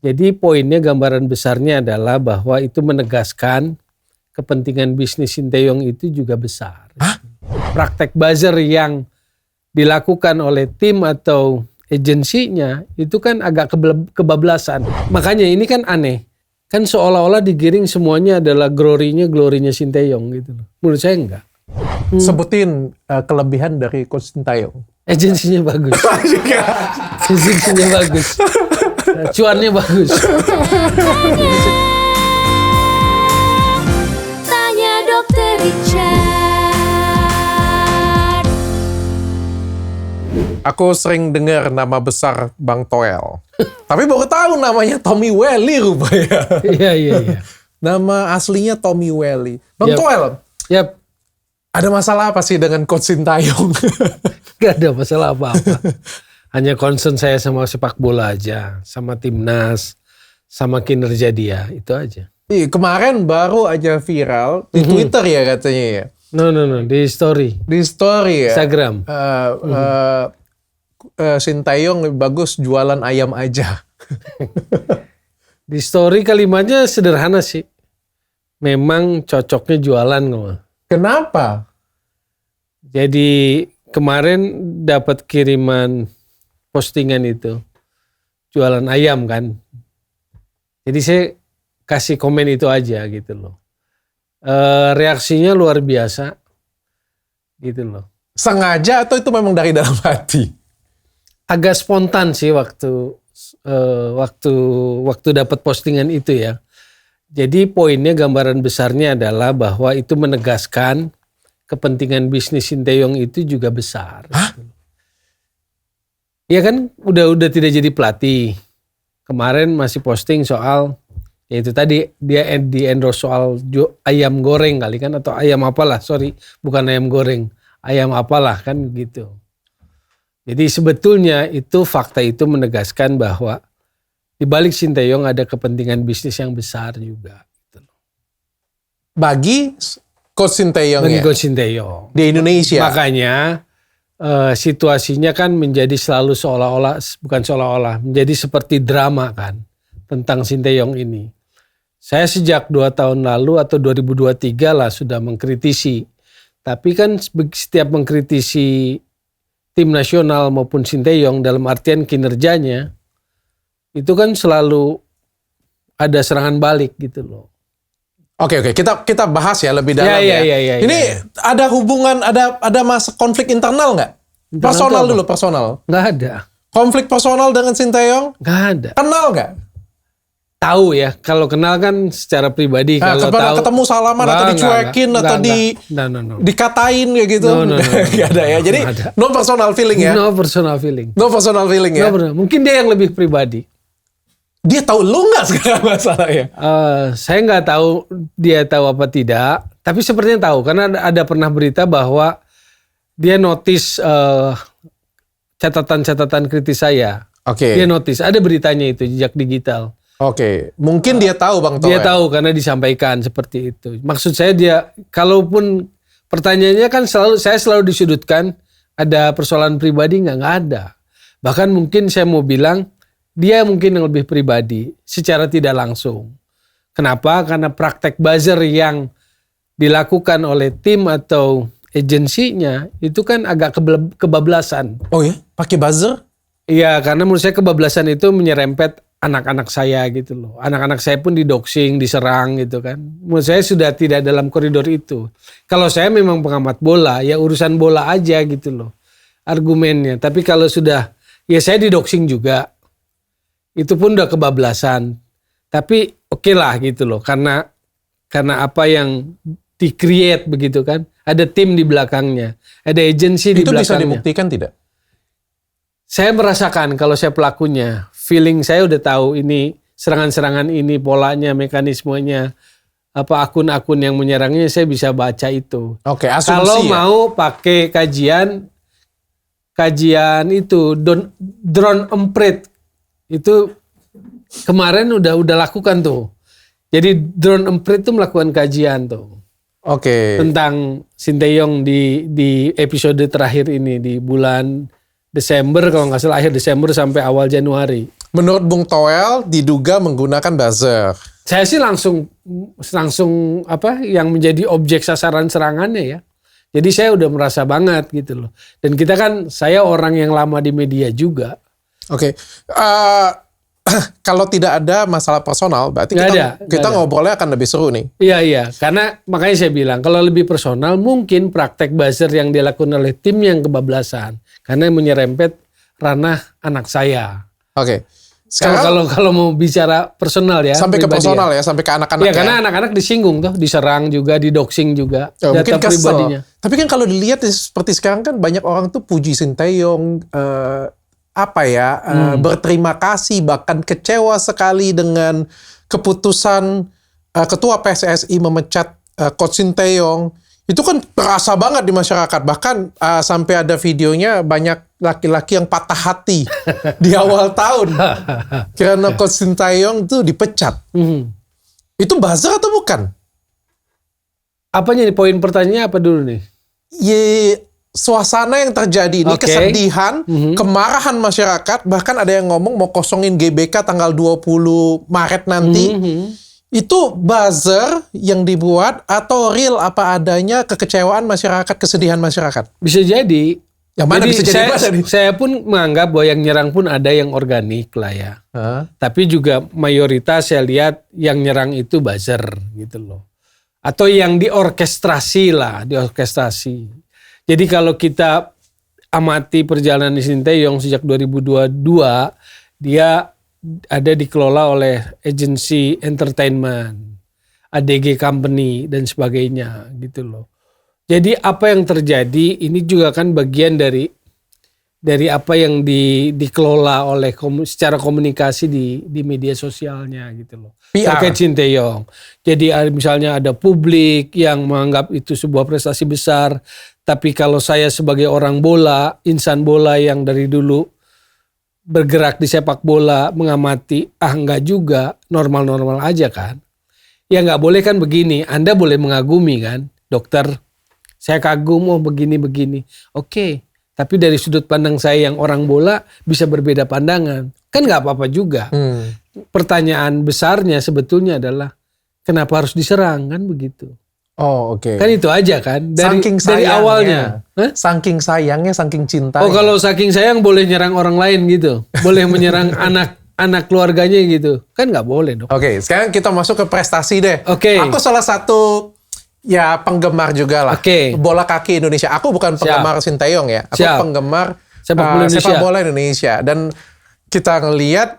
Jadi poinnya, gambaran besarnya adalah bahwa itu menegaskan kepentingan bisnis Sinteyong itu juga besar. Hah? Praktek buzzer yang dilakukan oleh tim atau agensinya itu kan agak kebablasan. Makanya ini kan aneh. Kan seolah-olah digiring semuanya adalah glorinya Sinteyong gitu loh. Menurut saya enggak. Sebutin kelebihan dari Coach Sinteyong. Agensinya bagus. Agensinya bagus. Cuannya bagus. Tanya Dokter Richard. Aku sering dengar nama besar Bang Toel. Tapi baru tahu namanya Tommy Welly rupanya. Iya. Nama aslinya Tommy Welly. Bang Yap. Toel, Yap, ada masalah apa sih dengan Coach Sinteyong? gak ada masalah apa-apa. Hanya concern saya sama sepak bola aja, sama timnas, sama kinerja dia, itu aja. Kemarin baru aja viral di Twitter ya katanya ya. No, di story. Di story ya. Instagram. Sinteyong lebih bagus jualan ayam aja. Di story kalimatnya sederhana sih. Memang cocoknya jualan kok. Kenapa? Jadi kemarin dapat kiriman postingan itu. Jualan ayam kan. Jadi saya kasih komen itu aja gitu loh. Reaksinya luar biasa. Gitu loh. Sengaja atau itu memang dari dalam hati? Agak spontan sih waktu dapat postingan itu ya. Jadi poinnya, gambaran besarnya adalah bahwa itu menegaskan kepentingan bisnis Sinteyong itu juga besar. Hah? Ya kan udah tidak jadi pelatih. Kemarin masih posting soal, ya itu tadi dia di endorse soal ayam goreng kali kan, atau ayam apalah, bukan ayam goreng, ayam apalah kan gitu. Jadi sebetulnya itu fakta itu menegaskan bahwa di balik Sinteyong ada kepentingan bisnis yang besar juga. Bagi Coach Sinteyong Bagi ya? Coach Sinteyong. Di Indonesia? Makanya situasinya kan menjadi menjadi seperti drama kan tentang Sinteyong ini. Saya sejak 2 tahun lalu atau 2023 lah sudah mengkritisi. Tapi kan setiap mengkritisi tim nasional maupun Sinteyong dalam artian kinerjanya, itu kan selalu ada serangan balik gitu loh. Oke, kita bahas ya lebih dalam ya. Ini ada hubungan, ada masa konflik internal nggak? Personal dulu, personal. Nggak ada. Konflik personal dengan Sinteyong? Nggak ada. Kenal nggak? Tahu ya, kalau kenal kan secara pribadi. Kalau tahu ketemu salaman atau dicuekin atau dikatain kayak gitu? Nggak ada ya. Jadi no personal feeling ya? No personal feeling. No personal feeling ya? Mungkin dia yang lebih pribadi. Dia tahu lu nggak sekarang masalahnya? Saya nggak tahu dia tahu apa tidak, tapi sepertinya tahu karena ada pernah berita bahwa dia notice catatan-catatan kritis saya. Oke. Dia notice, ada beritanya itu, jejak digital. Oke, mungkin dia tahu Bang Toel. Dia tahu karena disampaikan seperti itu. Maksud saya dia, kalaupun pertanyaannya kan saya selalu disudutkan, ada persoalan pribadi nggak ada. Bahkan mungkin saya mau bilang, dia mungkin yang lebih pribadi secara tidak langsung. Kenapa? Karena praktek buzzer yang dilakukan oleh tim atau agensinya itu kan agak kebablasan. Oh ya? Pakai buzzer? Iya, karena menurut saya kebablasan itu menyerempet anak-anak saya gitu loh. Anak-anak saya pun didoxing, diserang gitu kan. Menurut saya sudah tidak dalam koridor itu. Kalau saya memang pengamat bola, ya urusan bola aja gitu loh argumennya. Tapi kalau sudah, ya saya didoxing juga. Itu pun udah kebablasan. Tapi oke lah gitu loh. Karena apa yang di-create begitu kan. Ada tim di belakangnya. Ada agensi di belakangnya. Itu bisa dibuktikan tidak? Saya merasakan kalau saya pelakunya. Feeling saya udah tahu ini serangan-serangan ini, polanya, mekanismenya. Apa akun-akun yang menyerangnya saya bisa baca itu. Oke, asumsi kalau ya? mau pakai kajian itu drone emprit. Itu kemarin udah lakukan tuh. Jadi drone emprit tuh melakukan kajian tuh. Oke. Tentang Sinteyong di episode terakhir ini di bulan Desember, kalau nggak salah akhir Desember sampai awal Januari. menurut Bung Toel diduga menggunakan buzzer. Saya sih langsung yang menjadi objek sasaran serangannya ya. Jadi saya udah merasa banget gitu loh. Dan kita kan, saya orang yang lama di media juga. Oke. Kalau tidak ada masalah personal, berarti kita ngobrolnya akan lebih seru nih. Iya. Karena makanya saya bilang, kalau lebih personal mungkin praktek buzzer yang dilakukan oleh tim yang kebablasan. Karena menyerempet ranah anak saya. Oke. Kalau mau bicara personal ya. Sampai ke personal ya, sampai ke anak-anak ya. Karena anak-anak disinggung tuh, diserang juga, didoxing juga. Mungkin kesel. Tapi kan kalau dilihat seperti sekarang kan banyak orang tuh puji Sinteyong, berterima kasih, bahkan kecewa sekali dengan keputusan ketua PSSI memecat Coach Sinteyong. Itu kan terasa banget di masyarakat. Bahkan sampai ada videonya banyak laki-laki yang patah hati di awal tahun karena Coach Sinteyong itu dipecat. Itu buzzer atau bukan? Apanya nih, poin pertanyaannya apa dulu nih? Suasana yang terjadi ini, kesedihan, kemarahan masyarakat, bahkan ada yang ngomong mau kosongin GBK tanggal 20 Maret nanti. Itu buzzer yang dibuat atau real apa adanya kekecewaan masyarakat, kesedihan masyarakat? Bisa jadi. Yang mana bisa jadi? Saya pun menganggap bahwa yang nyerang pun ada yang organik lah ya. Tapi juga mayoritas saya lihat yang nyerang itu buzzer gitu loh. Atau yang diorkestrasi lah, diorkestrasi. Jadi kalau kita amati perjalanan Sinteyong sejak 2022, dia ada dikelola oleh agensi entertainment, ADG company dan sebagainya gitu loh. Jadi apa yang terjadi ini juga kan bagian dari apa yang dikelola oleh secara komunikasi di media sosialnya gitu loh. Terkait Sinteyong. Jadi misalnya ada publik yang menganggap itu sebuah prestasi besar, tapi kalau saya sebagai orang bola, insan bola yang dari dulu bergerak di sepak bola, mengamati, enggak juga, normal-normal aja kan. Ya enggak boleh kan begini, Anda boleh mengagumi kan, dokter, saya kagum, begini-begini. Oke, tapi dari sudut pandang saya yang orang bola bisa berbeda pandangan. Kan enggak apa-apa juga. Pertanyaan besarnya sebetulnya adalah, kenapa harus diserang kan begitu. Oh oke. Kan itu aja kan dari awalnya. Saking sayangnya, saking cintanya. Oh kalau saking sayang boleh nyerang orang lain gitu, boleh menyerang anak keluarganya gitu, kan nggak boleh dong. Oke, sekarang kita masuk ke prestasi deh. Oke. Aku salah satu penggemar juga lah. Bola kaki Indonesia. Aku bukan penggemar Sinteyong ya. Aku penggemar sepak bola Indonesia. Dan kita ngelihat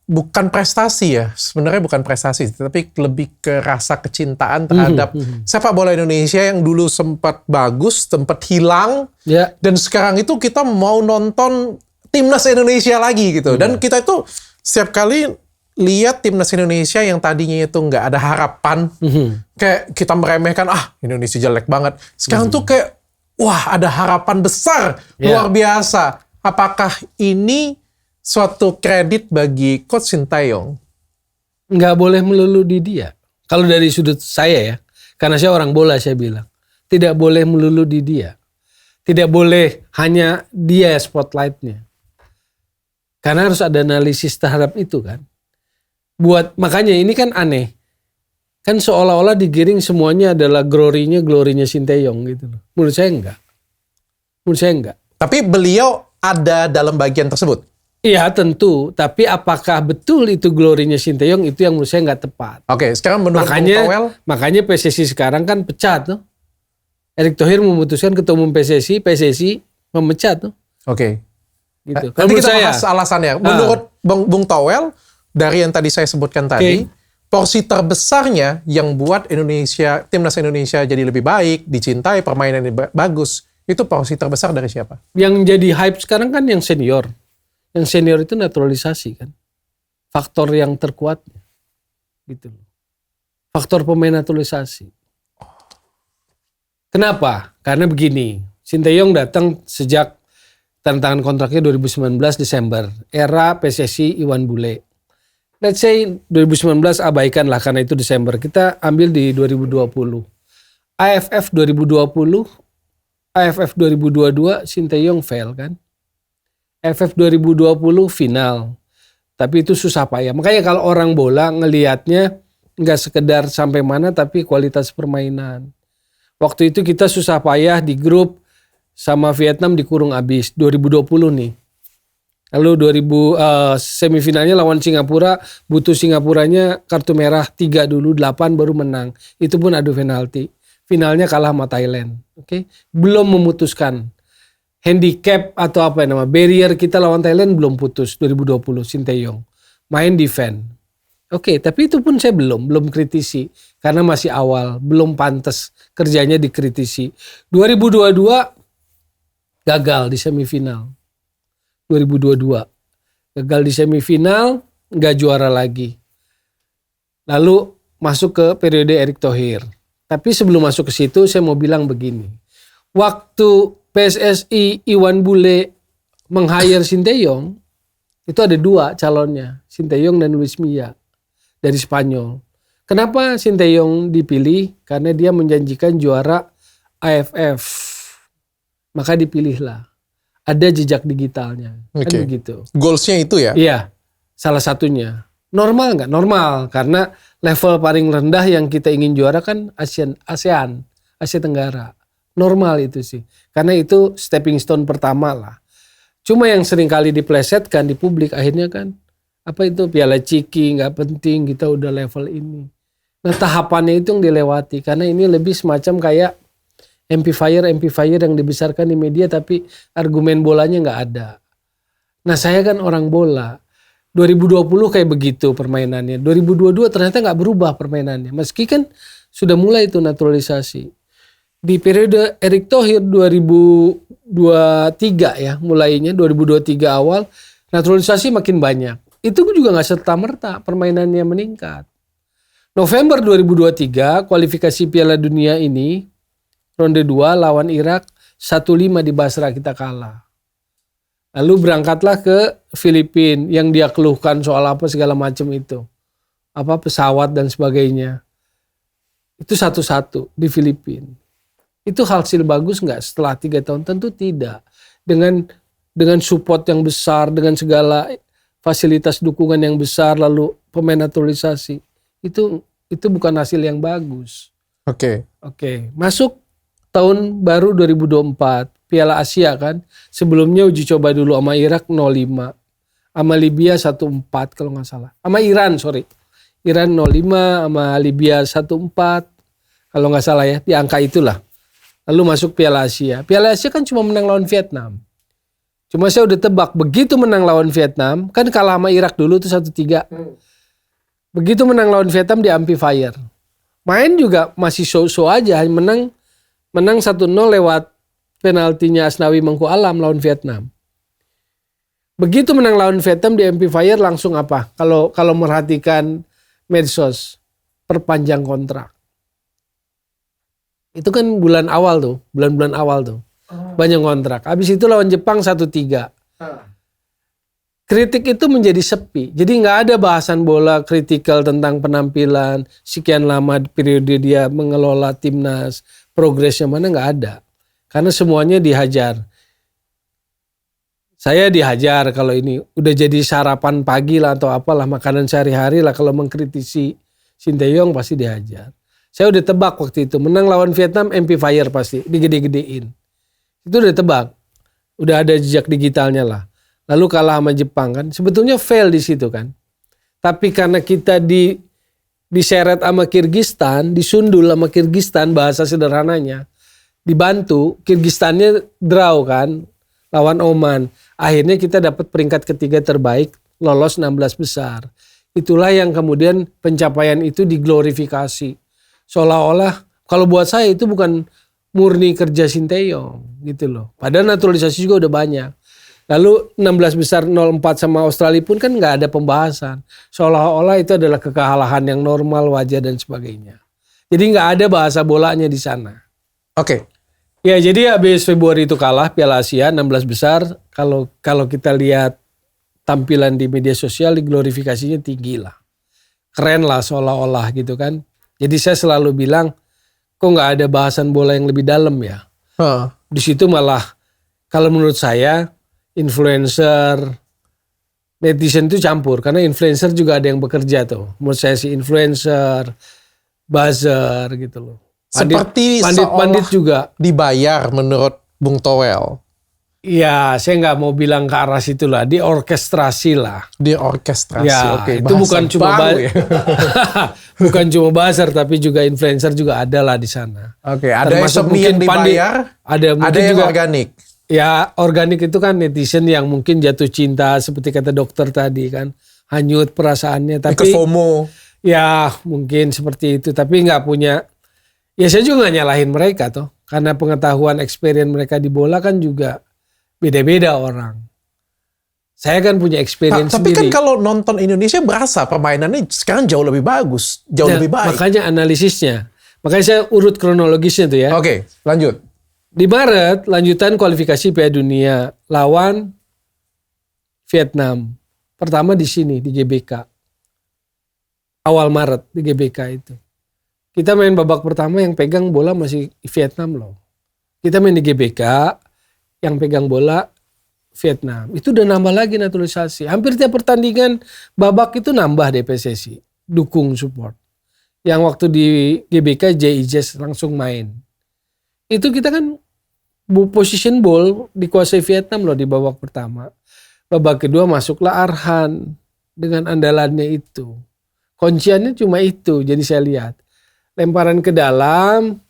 bukan prestasi ya, sebenarnya bukan prestasi, tapi lebih ke rasa kecintaan terhadap sepak bola Indonesia yang dulu sempat bagus, sempat hilang, dan sekarang itu kita mau nonton timnas Indonesia lagi gitu. Dan kita itu setiap kali lihat timnas Indonesia yang tadinya itu nggak ada harapan, kayak kita meremehkan, Indonesia jelek banget. Sekarang tuh kayak, wah ada harapan besar, luar biasa. Apakah ini suatu kredit bagi Coach Sinteyong? Nggak boleh melulu di dia. Kalau dari sudut saya ya, karena saya orang bola saya bilang, tidak boleh melulu di dia. Tidak boleh hanya dia spotlightnya. Karena harus ada analisis terhadap itu kan. Makanya ini kan aneh. Kan seolah-olah digiring semuanya adalah glorinya Sinteyong gitu loh. Menurut saya enggak. Tapi beliau ada dalam bagian tersebut? Iya tentu, tapi apakah betul itu glorinya Sinteyong, itu yang menurut saya nggak tepat. Oke, sekarang menurut Bung Toel? Makanya PSSI sekarang kan pecat tuh. Erick Thohir memutuskan ketua umum PSSI memecat tuh. Oke. Gitu. Nanti kita bahas alasannya. Menurut Bung Toel, dari yang tadi saya sebutkan tadi, porsi terbesarnya yang buat timnas Indonesia jadi lebih baik, dicintai, permainan bagus, itu porsi terbesar dari siapa? Yang jadi hype sekarang kan yang senior. Yang senior itu naturalisasi kan. Faktor yang terkuatnya. Gitu. Faktor pemain naturalisasi. Kenapa? Karena begini. Sinteyong datang sejak tanda tangan kontraknya 2019 Desember. Era PSSI Iwan Bule. Let's say 2019 abaikan lah karena itu Desember. Kita ambil di 2020. AFF 2020, AFF 2022 Sinteyong fail kan. AFF 2020 final. Tapi itu susah payah. Makanya kalau orang bola ngelihatnya nggak sekedar sampai mana tapi kualitas permainan. Waktu itu kita susah payah di grup sama Vietnam dikurung abis 2020 nih. Lalu semifinalnya lawan Singapura, butuh Singapuranya kartu merah 3 dulu, 8 baru menang. Itu pun adu penalti. Finalnya kalah sama Thailand. Oke, belum memutuskan. Handicap atau apa nama barrier kita lawan Thailand belum putus 2020 Sinteyong main defend. Oke, tapi itu pun saya belum kritisi karena masih awal, belum pantas kerjanya dikritisi. 2022 gagal di semifinal. 2022 gagal di semifinal, nggak juara lagi. Lalu masuk ke periode Erick Thohir. Tapi sebelum masuk ke situ saya mau bilang begini. Waktu PSSI Iwan Bule meng-hire Sinteyong, itu ada 2 calonnya, Sinteyong dan Luis Milla dari Spanyol. Kenapa Sinteyong dipilih? Karena dia menjanjikan juara AFF. Maka dipilihlah. Ada jejak digitalnya. Kan begitu. Goalsnya itu ya? Iya, salah satunya. Normal nggak? Normal, karena level paling rendah yang kita ingin juara kan ASEAN, Asia Tenggara. Normal itu sih. Karena itu stepping stone pertama lah. Cuma yang sering kali diplesetkan di publik akhirnya kan. Apa itu Piala Ciki gak penting kita udah level ini. Nah tahapannya itu yang dilewati. Karena ini lebih semacam kayak amplifier yang dibesarkan di media tapi argumen bolanya gak ada. Nah saya kan orang bola. 2020 kayak begitu permainannya. 2022 ternyata gak berubah permainannya. Meski kan sudah mulai itu naturalisasi. Di periode Erick Thohir 2023 ya mulainya 2023 awal naturalisasi makin banyak. Itu juga gak serta-merta permainannya meningkat. November 2023 kualifikasi Piala Dunia ini ronde 2 lawan Irak 1-5 di Basra kita kalah. Lalu berangkatlah ke Filipina yang dia keluhkan soal apa segala macam itu. Apa pesawat dan sebagainya. Itu 1-1 di Filipina. Itu hasil bagus nggak setelah 3 tahun? Tentu tidak. Dengan support yang besar, dengan segala fasilitas dukungan yang besar, lalu pemain naturalisasi. Itu bukan hasil yang bagus. Oke. Masuk tahun baru 2024, Piala Asia kan. Sebelumnya uji coba dulu sama Irak 0-5. Sama Libya 1-4 kalau nggak salah. Sama Iran, Iran 0-5, sama Libya 1-4. Kalau nggak salah ya, di angka itulah. Lalu masuk Piala Asia. Piala Asia kan cuma menang lawan Vietnam. Cuma saya udah tebak, begitu menang lawan Vietnam, kan kalah sama Irak dulu tuh 1-3. Begitu menang lawan Vietnam di amplifier. Main juga masih so-so aja, menang 1-0 lewat penaltinya Asnawi Mangku Alam lawan Vietnam. Begitu menang lawan Vietnam di amplifier langsung apa? Kalau merhatikan medsos, perpanjang kontrak. Itu kan bulan-bulan awal tuh. Banyak kontrak. Habis itu lawan Jepang 1-3. Kritik itu menjadi sepi. Jadi nggak ada bahasan bola kritikal tentang penampilan, sekian lama periode dia mengelola timnas, progresnya mana nggak ada. Karena semuanya dihajar. Saya dihajar kalau ini udah jadi sarapan pagi lah atau apalah makanan sehari-hari lah kalau mengkritisi Sinteyong pasti dihajar. Saya udah tebak waktu itu. Menang lawan Vietnam, amplifier pasti. Digede-gedein. Itu udah tebak. Udah ada jejak digitalnya lah. Lalu kalah sama Jepang kan. Sebetulnya fail di situ kan. Tapi karena kita diseret sama Kirgistan, disundul sama Kirgistan bahasa sederhananya. Dibantu, Kirgistannya draw kan. Lawan Oman. Akhirnya kita dapat peringkat ketiga terbaik. Lolos 16 besar. Itulah yang kemudian pencapaian itu diglorifikasi. Seolah-olah kalau buat saya itu bukan murni kerja Sinteyong gitu loh. Padahal naturalisasi juga udah banyak. Lalu 16 besar 0-4 sama Australia pun kan nggak ada pembahasan. Seolah-olah itu adalah kekalahan yang normal, wajar dan sebagainya. Jadi nggak ada bahasa bolanya di sana. Oke. Ya jadi habis Februari itu kalah Piala Asia 16 besar. Kalau kita lihat tampilan di media sosial, glorifikasinya tinggi lah. Keren lah seolah-olah gitu kan. Jadi saya selalu bilang, kok nggak ada bahasan bola yang lebih dalam ya? Di situ malah, kalau menurut saya, influencer, netizen itu campur karena influencer juga ada yang bekerja tuh. Menurut saya sih influencer, buzzer gitu loh. Seperti pandit juga dibayar menurut Bung Toel. Iya, saya nggak mau bilang ke arah situ lah, diorkestrasi lah. Diorkestrasi, ya, oke. Itu bukan cuma ya? bukan cuma buzzer, tapi juga influencer juga ada lah di sana. Oke, ada yang dibayar, ada yang juga organik. Ya, organik itu kan netizen yang mungkin jatuh cinta seperti kata dokter tadi kan, hanyut perasaannya. Tapi FOMO. Ya, mungkin seperti itu. Tapi nggak punya. Ya saya juga nggak nyalahin mereka toh, karena pengetahuan experience mereka di bola kan juga beda-beda orang. Saya kan punya experience tapi sendiri. Tapi kan kalau nonton Indonesia berasa permainannya sekarang jauh lebih bagus, jauh lebih baik. Makanya analisisnya. Makanya saya urut kronologisnya tuh ya. Oke, lanjut. Di Maret, lanjutan kualifikasi Piala Dunia lawan Vietnam. Pertama di sini, di GBK. Awal Maret di GBK itu. Kita main babak pertama yang pegang bola masih Vietnam loh. Kita main di GBK, yang pegang bola Vietnam. Itu udah nambah lagi naturalisasi. Hampir tiap pertandingan babak itu nambah deh PSSI. Dukung support. Yang waktu di GBK JIJS langsung main. Itu kita kan position ball dikuasai Vietnam loh di babak pertama. Babak kedua masuklah Arhan dengan andalannya itu. Kunciannya cuma itu, jadi saya lihat. Lemparan ke dalam,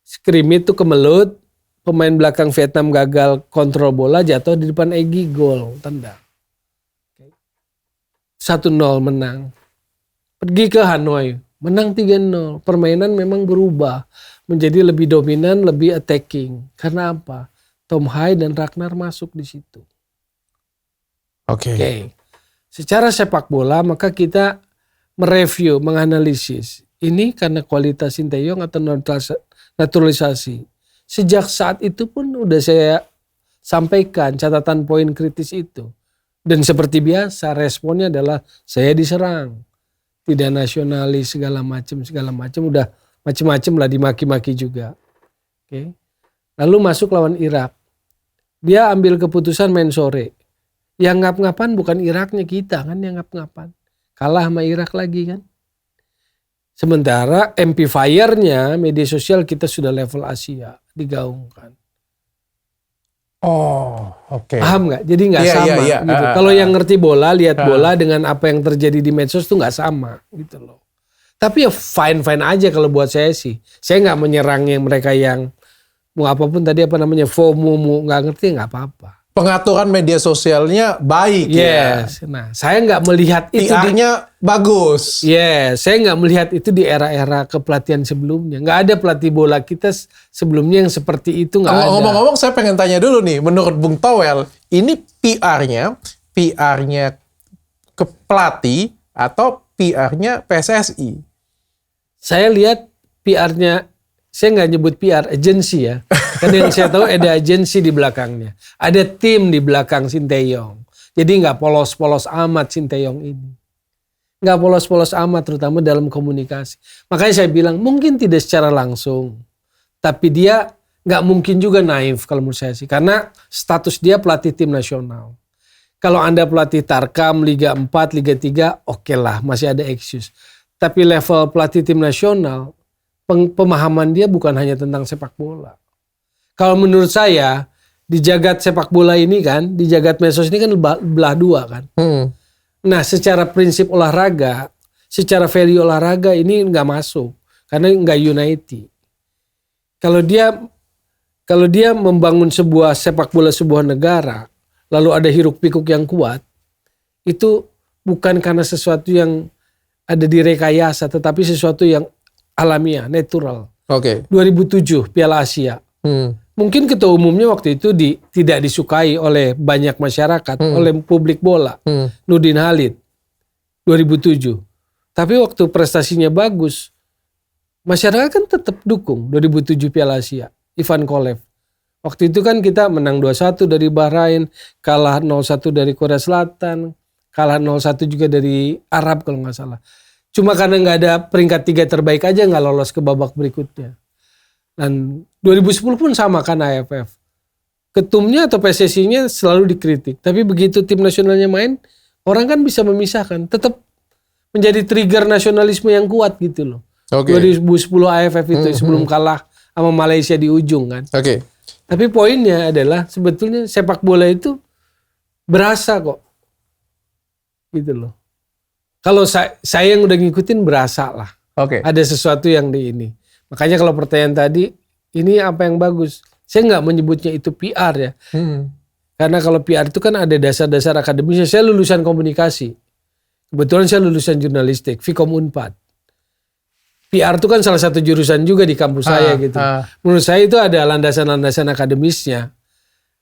skrimmit itu kemelut, pemain belakang Vietnam gagal kontrol bola, jatuh di depan Egy, gol, tendang. 1-0 menang. Pergi ke Hanoi, menang 3-0. Permainan memang berubah. Menjadi lebih dominan, lebih attacking. Karena apa? Tom Hai dan Ragnar masuk di situ. Oke. Secara sepak bola maka kita mereview, menganalisis. Ini karena kualitas Sinteyong atau naturalisasi. Sejak saat itu pun udah saya sampaikan catatan poin kritis itu. Dan seperti biasa responnya adalah saya diserang. Tidak nasionalis segala macam. Udah macam-macam lah dimaki-maki juga. Oke. Lalu masuk lawan Irak. Dia ambil keputusan main sore. Yang ngap-ngapan bukan Iraknya, kita kan yang ngap-ngapan. Kalah sama Irak lagi kan. Sementara amplifiernya media sosial kita sudah level Asia digaungkan. Oh, oke. Paham nggak? Jadi nggak sama gitu. Kalau yang ngerti bola, lihat bola dengan apa yang terjadi di medsos tuh nggak sama gitu loh. Tapi ya fine aja kalau buat saya sih. Saya nggak menyerang yang mereka yang mau apapun tadi FOMO nggak ngerti nggak apa-apa. Pengaturan media sosialnya baik ya. Nah, saya nggak melihat itu. PR-nya bagus. Saya nggak melihat itu di era-era kepelatihan sebelumnya. Nggak ada pelatih bola kita sebelumnya yang seperti itu nggak ada. Ngomong-ngomong, saya pengen tanya dulu nih, menurut Bung Toel, ini PR-nya ke pelatih atau PR-nya PSSI? Saya lihat PR-nya. Saya nggak nyebut PR, agensi ya. Karena yang saya tahu ada agensi di belakangnya. Ada tim di belakang Sinteyong. Jadi nggak polos-polos amat Sinteyong ini. Nggak polos-polos amat terutama dalam komunikasi. Makanya saya bilang mungkin tidak secara langsung. Tapi dia nggak mungkin juga naif kalau menurut saya sih. Karena status dia pelatih tim nasional. Kalau Anda pelatih Tarkam, Liga 4, Liga 3, oke lah masih ada excuse. Tapi level pelatih tim nasional, pemahaman dia bukan hanya tentang sepak bola. Kalau menurut saya di jagat sepak bola ini kan, di jagat medsos ini kan belah dua kan. Nah, secara prinsip olahraga, secara value olahraga ini nggak masuk karena nggak unity. Kalau dia membangun sebuah sepak bola sebuah negara, lalu ada hiruk pikuk yang kuat, itu bukan karena sesuatu yang ada di rekayasa, tetapi sesuatu yang alamiah, natural. 2007 Piala Asia. Mungkin ketua umumnya waktu itu tidak disukai oleh banyak masyarakat, oleh publik bola. Nurdin Halid 2007. Tapi waktu prestasinya bagus, masyarakat kan tetap dukung 2007 Piala Asia. Ivan Kolev. Waktu itu kan kita menang 2-1 dari Bahrain, kalah 0-1 dari Korea Selatan, kalah 0-1 juga dari Arab kalau nggak salah. Cuma karena nggak ada peringkat 3 terbaik aja nggak lolos ke babak berikutnya. Dan 2010 pun sama kan AFF. ketumnya atau PSSI-nya selalu dikritik. Tapi begitu tim nasionalnya main, orang kan bisa memisahkan. Tetap menjadi trigger nasionalisme yang kuat gitu loh. 2010 AFF itu sebelum kalah sama Malaysia di ujung kan. Tapi poinnya adalah sebetulnya sepak bola itu berasa kok. Gitu loh. Kalau saya yang udah ngikutin berasa lah. Ada sesuatu yang di ini. Makanya kalau pertanyaan tadi, ini apa yang bagus? Saya nggak menyebutnya itu PR ya. Karena kalau PR itu kan ada dasar-dasar akademisnya. Saya lulusan komunikasi. Kebetulan saya lulusan jurnalistik, Vkom Unpad. PR itu kan salah satu jurusan juga di kampus saya gitu. Menurut saya itu ada landasan-landasan akademisnya.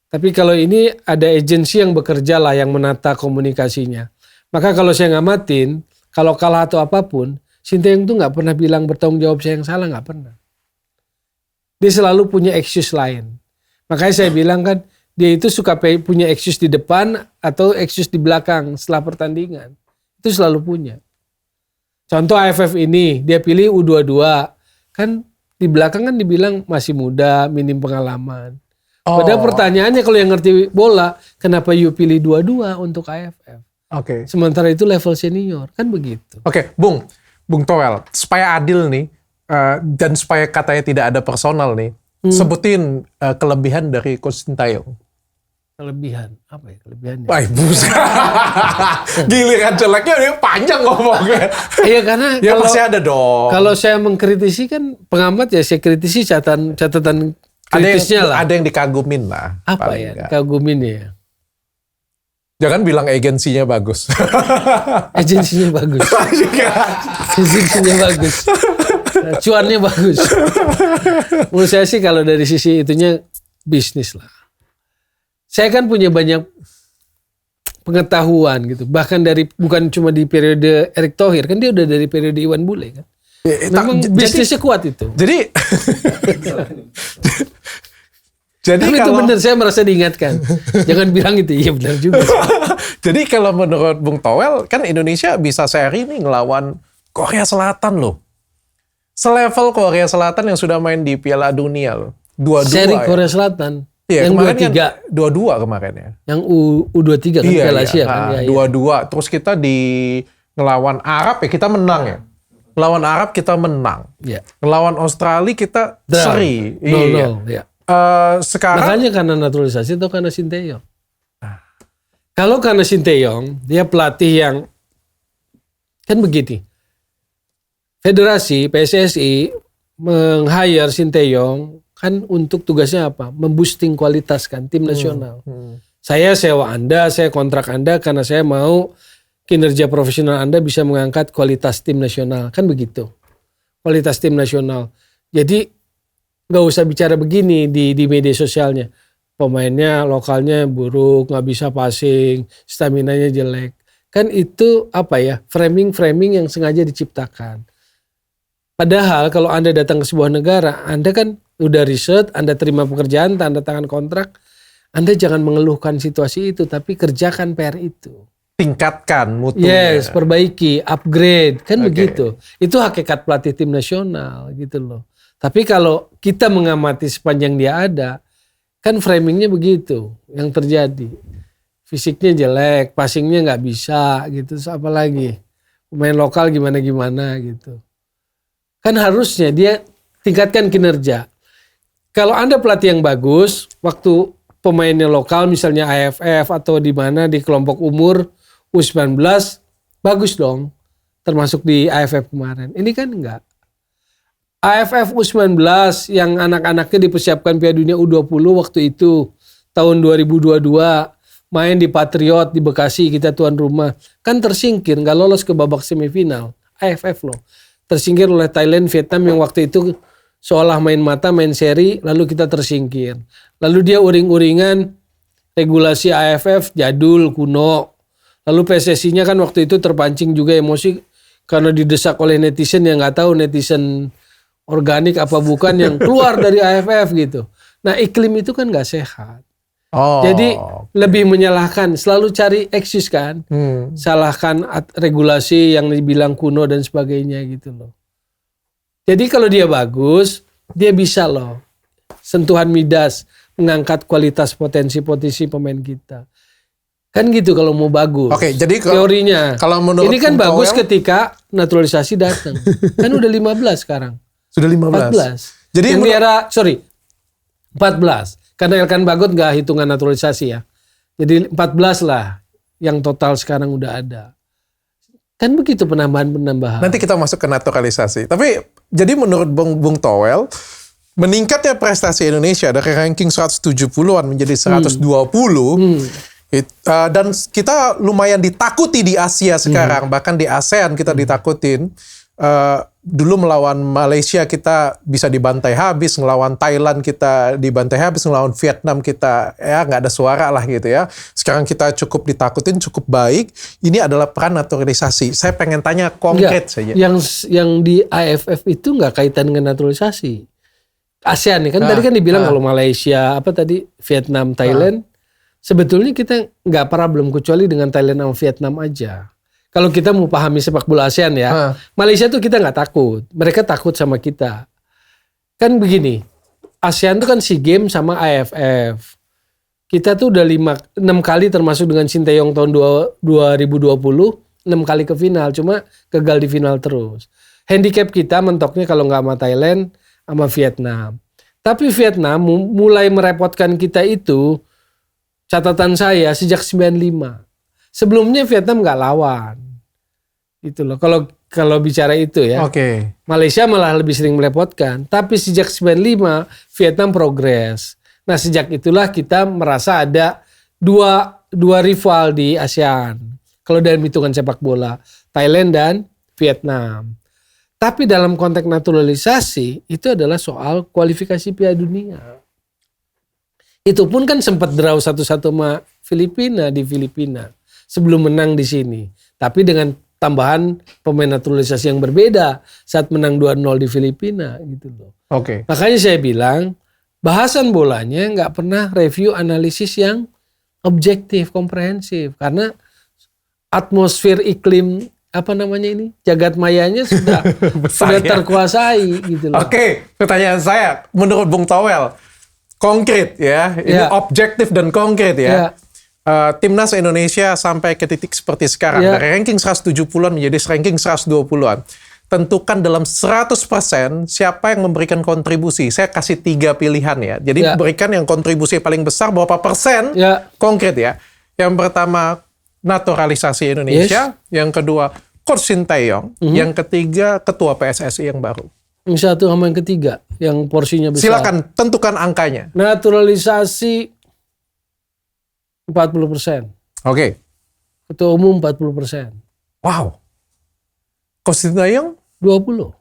Tapi kalau ini ada agensi yang bekerja lah yang menata komunikasinya. Maka kalau saya ngamatin, kalau kalah atau apapun, Sinteyong tuh nggak pernah bilang bertanggung jawab saya yang salah, nggak pernah. Dia selalu punya excuse lain. Makanya saya bilang kan, dia itu suka punya excuse di depan atau excuse di belakang setelah pertandingan. Itu selalu punya. Contoh AFF ini, dia pilih U22. Kan di belakang kan dibilang masih muda, minim pengalaman. Padahal pertanyaannya kalau yang ngerti bola, kenapa you pilih 22 untuk AFF? Sementara itu level senior, kan begitu. Bung Toel, supaya adil nih, dan supaya katanya tidak ada personal nih, sebutin kelebihan dari Coach Sinteyong. Kelebihan apa ya kelebihannya? Giliran jeleknya dia panjang ngomongnya. Iya karena ya pasti ada dong. Kalau saya mengkritisi kan pengamat ya saya kritisi catatan kritisnya lah. Ada yang dikagumin lah. Apa ya? Dikagumin ya. Jangan bilang agensinya bagus. Agensinya bagus. Agensinya bagus. Cuannya bagus. Menurut saya sih kalau dari sisi itunya bisnis lah. Saya kan punya banyak pengetahuan gitu. Bahkan bukan cuma di periode Erick Thohir. Kan dia udah dari periode Iwan Bule kan. Memang bisnisnya kuat itu. Jadi tapi itu benar, saya merasa diingatkan. Jangan bilang itu, iya benar juga. Jadi kalau menurut Bung Toel, kan Indonesia bisa seri nih ngelawan Korea Selatan loh. Selevel Korea Selatan yang sudah main di Piala Dunia loh. 2-2 seri Korea Selatan. Iya, yang kemarin 23. Kan 2-2 kemarin ya. Yang U23 kan Piala Asia kan. 2-2. Terus kita di ngelawan Arab ya kita menang ya. Ngelawan Arab kita menang. Iya. Ngelawan Australia kita seri. 0-0. Iya. Sekarang makanya karena naturalisasi atau karena Sinteyong? Kalau karena Sinteyong, dia pelatih yang kan begini. Federasi PSSI meng-hire Sinteyong kan untuk tugasnya apa? Memboosting kualitas kan tim nasional. Saya sewa Anda, saya kontrak Anda karena saya mau kinerja profesional Anda bisa mengangkat kualitas tim nasional. Kan begitu. Kualitas tim nasional. Jadi nggak usah bicara begini di media sosialnya. Pemainnya lokalnya buruk, nggak bisa passing, staminanya jelek. Kan itu apa ya? Framing yang sengaja diciptakan. Padahal kalau Anda datang ke sebuah negara, Anda kan udah riset, Anda terima pekerjaan, tanda tangan kontrak, Anda jangan mengeluhkan situasi itu, tapi kerjakan PR itu. Tingkatkan mutunya. Yes, perbaiki, upgrade, kan begitu. Itu hakikat pelatih tim nasional gitu loh. Tapi kalau kita mengamati sepanjang dia ada, kan framingnya begitu yang terjadi. Fisiknya jelek, passingnya nggak bisa gitu, terus apa lagi? Pemain lokal gimana-gimana gitu. Kan harusnya dia tingkatkan kinerja. Kalau Anda pelatih yang bagus, waktu pemainnya lokal misalnya AFF atau di mana di kelompok umur U19, bagus dong. Termasuk di AFF kemarin. Ini kan enggak. AFF U19 yang anak-anaknya dipersiapkan Piala Dunia U20 waktu itu tahun 2022 main di Patriot di Bekasi, kita tuan rumah, kan tersingkir, nggak lolos ke babak semifinal AFF loh, tersingkir oleh Thailand, Vietnam yang waktu itu seolah main mata, main seri, lalu kita tersingkir. Lalu dia uring-uringan regulasi AFF jadul, kuno. Lalu PSSI-nya kan waktu itu terpancing juga emosi karena didesak oleh netizen yang nggak tahu netizen organik apa bukan yang keluar dari AFF gitu. Nah iklim itu kan nggak sehat. Jadi lebih menyalahkan, selalu cari excuse kan. Salahkan regulasi yang dibilang kuno dan sebagainya gitu loh. Jadi kalau dia bagus, dia bisa loh sentuhan Midas mengangkat kualitas potensi pemain kita. Kan gitu kalau mau bagus. Oke, jadi teorinya. Kalau menurut ini kan bagus ketika naturalisasi datang. Kan udah 15 sekarang. Sudah 15. 14. Jadi yang di era 14. Karena Elkan Bagot nggak hitungan naturalisasi ya. Jadi 14 lah yang total sekarang udah ada. Kan begitu penambahan. Nanti kita masuk ke naturalisasi. Tapi jadi menurut Bung Towel, meningkatnya prestasi Indonesia dari ranking 170-an menjadi 120. Dan kita lumayan ditakuti di Asia sekarang, bahkan di ASEAN kita ditakutin. Dulu melawan Malaysia kita bisa dibantai habis, ngelawan Thailand kita dibantai habis, ngelawan Vietnam kita ya nggak ada suara lah gitu ya. Sekarang kita cukup ditakutin, cukup baik. Ini adalah peran naturalisasi. Saya pengen tanya konkret saja. Yang di AFF itu nggak kaitan dengan naturalisasi. ASEAN nih kan tadi kan dibilang kalau Malaysia, Vietnam, Thailand. Sebetulnya kita nggak problem kecuali dengan Thailand sama Vietnam aja. Kalau kita mau pahami sepak bola ASEAN ya, Malaysia tuh kita nggak takut. Mereka takut sama kita. Kan begini, ASEAN tuh kan SEA Games sama AFF. Kita tuh udah 6 kali termasuk dengan Sinteyong tahun 2020, 6 kali ke final. Cuma gagal di final terus. Handicap kita mentoknya kalau nggak sama Thailand, sama Vietnam. Tapi Vietnam mulai merepotkan kita itu, catatan saya sejak 95. Sebelumnya Vietnam nggak lawan. Gitu loh. Kalau bicara itu ya. Oke. Malaysia malah lebih sering merepotkan. Tapi sejak 95 Vietnam progres. Nah sejak itulah kita merasa ada dua rival di ASEAN. Kalau dalam hitungan sepak bola. Thailand dan Vietnam. Tapi dalam konteks naturalisasi itu adalah soal kualifikasi Piala Dunia. Itu pun kan sempat draw 1-1 sama Filipina di Filipina sebelum menang di sini. Tapi dengan tambahan pemain naturalisasi yang berbeda saat menang 2-0 di Filipina gitu loh. Oke. Makanya saya bilang bahasan bolanya nggak pernah review analisis yang objektif, komprehensif karena atmosfer iklim jagat mayanya sudah terkuasai gitu loh. Oke, pertanyaan saya menurut Bung Towel konkret ya, ini objektif dan konkret ya. Timnas Indonesia sampai ke titik seperti sekarang dari ranking 170-an menjadi ranking 120-an. Tentukan dalam 100% siapa yang memberikan kontribusi. Saya kasih 3 pilihan ya. Jadi berikan yang kontribusi paling besar berapa persen konkret ya. Yang pertama naturalisasi Indonesia, yang kedua Coach Sinteyong, yang ketiga ketua PSSI yang baru. Yang satu sama yang ketiga, yang porsinya besar. Silakan tentukan angkanya. Naturalisasi 40%. Oke. Ketua umum 40%. Wow. Coach Sinteyong 20%.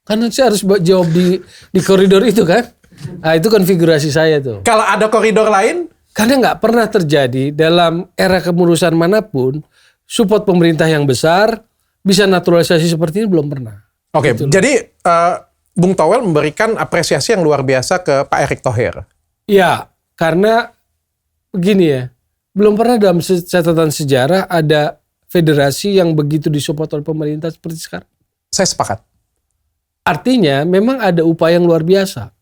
Karena saya harus jawab di koridor itu kan. Nah itu konfigurasi saya tuh. Kalau ada koridor lain? Karena nggak pernah terjadi dalam era kemurusan manapun support pemerintah yang besar bisa naturalisasi seperti ini belum pernah. Oke, jadi Bung Towel memberikan apresiasi yang luar biasa ke Pak Erick Thohir. Ya, karena begini ya, belum pernah dalam catatan sejarah ada federasi yang begitu disupport oleh pemerintah seperti sekarang. Saya sepakat. Artinya memang ada upaya yang luar biasa.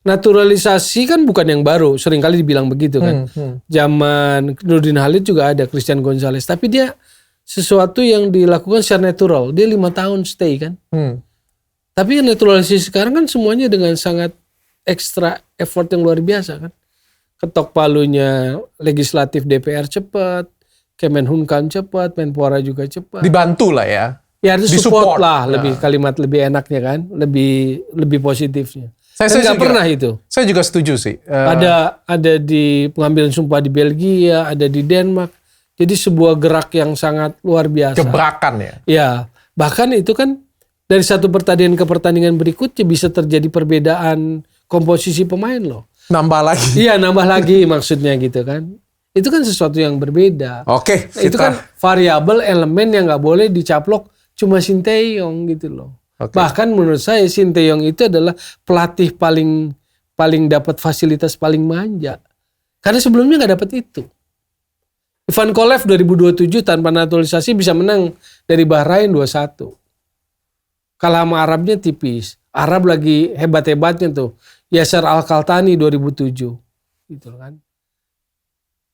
Naturalisasi kan bukan yang baru, seringkali dibilang begitu kan. Zaman Nurdin Halid juga ada Christian Gonzalez, tapi dia sesuatu yang dilakukan secara natural. Dia 5 tahun stay kan. Tapi naturalisasi sekarang kan semuanya dengan sangat ekstra effort yang luar biasa kan. Ketok palunya legislatif DPR cepat, Kemenhumkam cepat, Menpora juga cepat. Dibantu lah ya. Ya harus support lah, lebih kalimat lebih enaknya kan, lebih positifnya. Saya nggak pernah itu. Saya juga setuju sih. Ada di pengambilan sumpah di Belgia, ada di Denmark. Jadi sebuah gerak yang sangat luar biasa. Gebrakan ya. Ya, bahkan itu kan dari satu pertandingan ke pertandingan berikutnya bisa terjadi perbedaan komposisi pemain loh. Nambah lagi. Iya, nambah lagi maksudnya gitu kan. Itu kan sesuatu yang berbeda. Oke. Itu kan variabel elemen yang nggak boleh dicaplok cuma Sinteyong gitu loh. Okay. Bahkan menurut saya Sinteyong itu adalah pelatih paling dapat fasilitas paling manja. Karena sebelumnya nggak dapat itu. Ivan Kolev 2027 tanpa naturalisasi bisa menang dari Bahrain 2-1. Kalah sama Arabnya tipis. Arab lagi hebat-hebatnya tuh. Yasser Al-Khaltani 2007. gitu kan.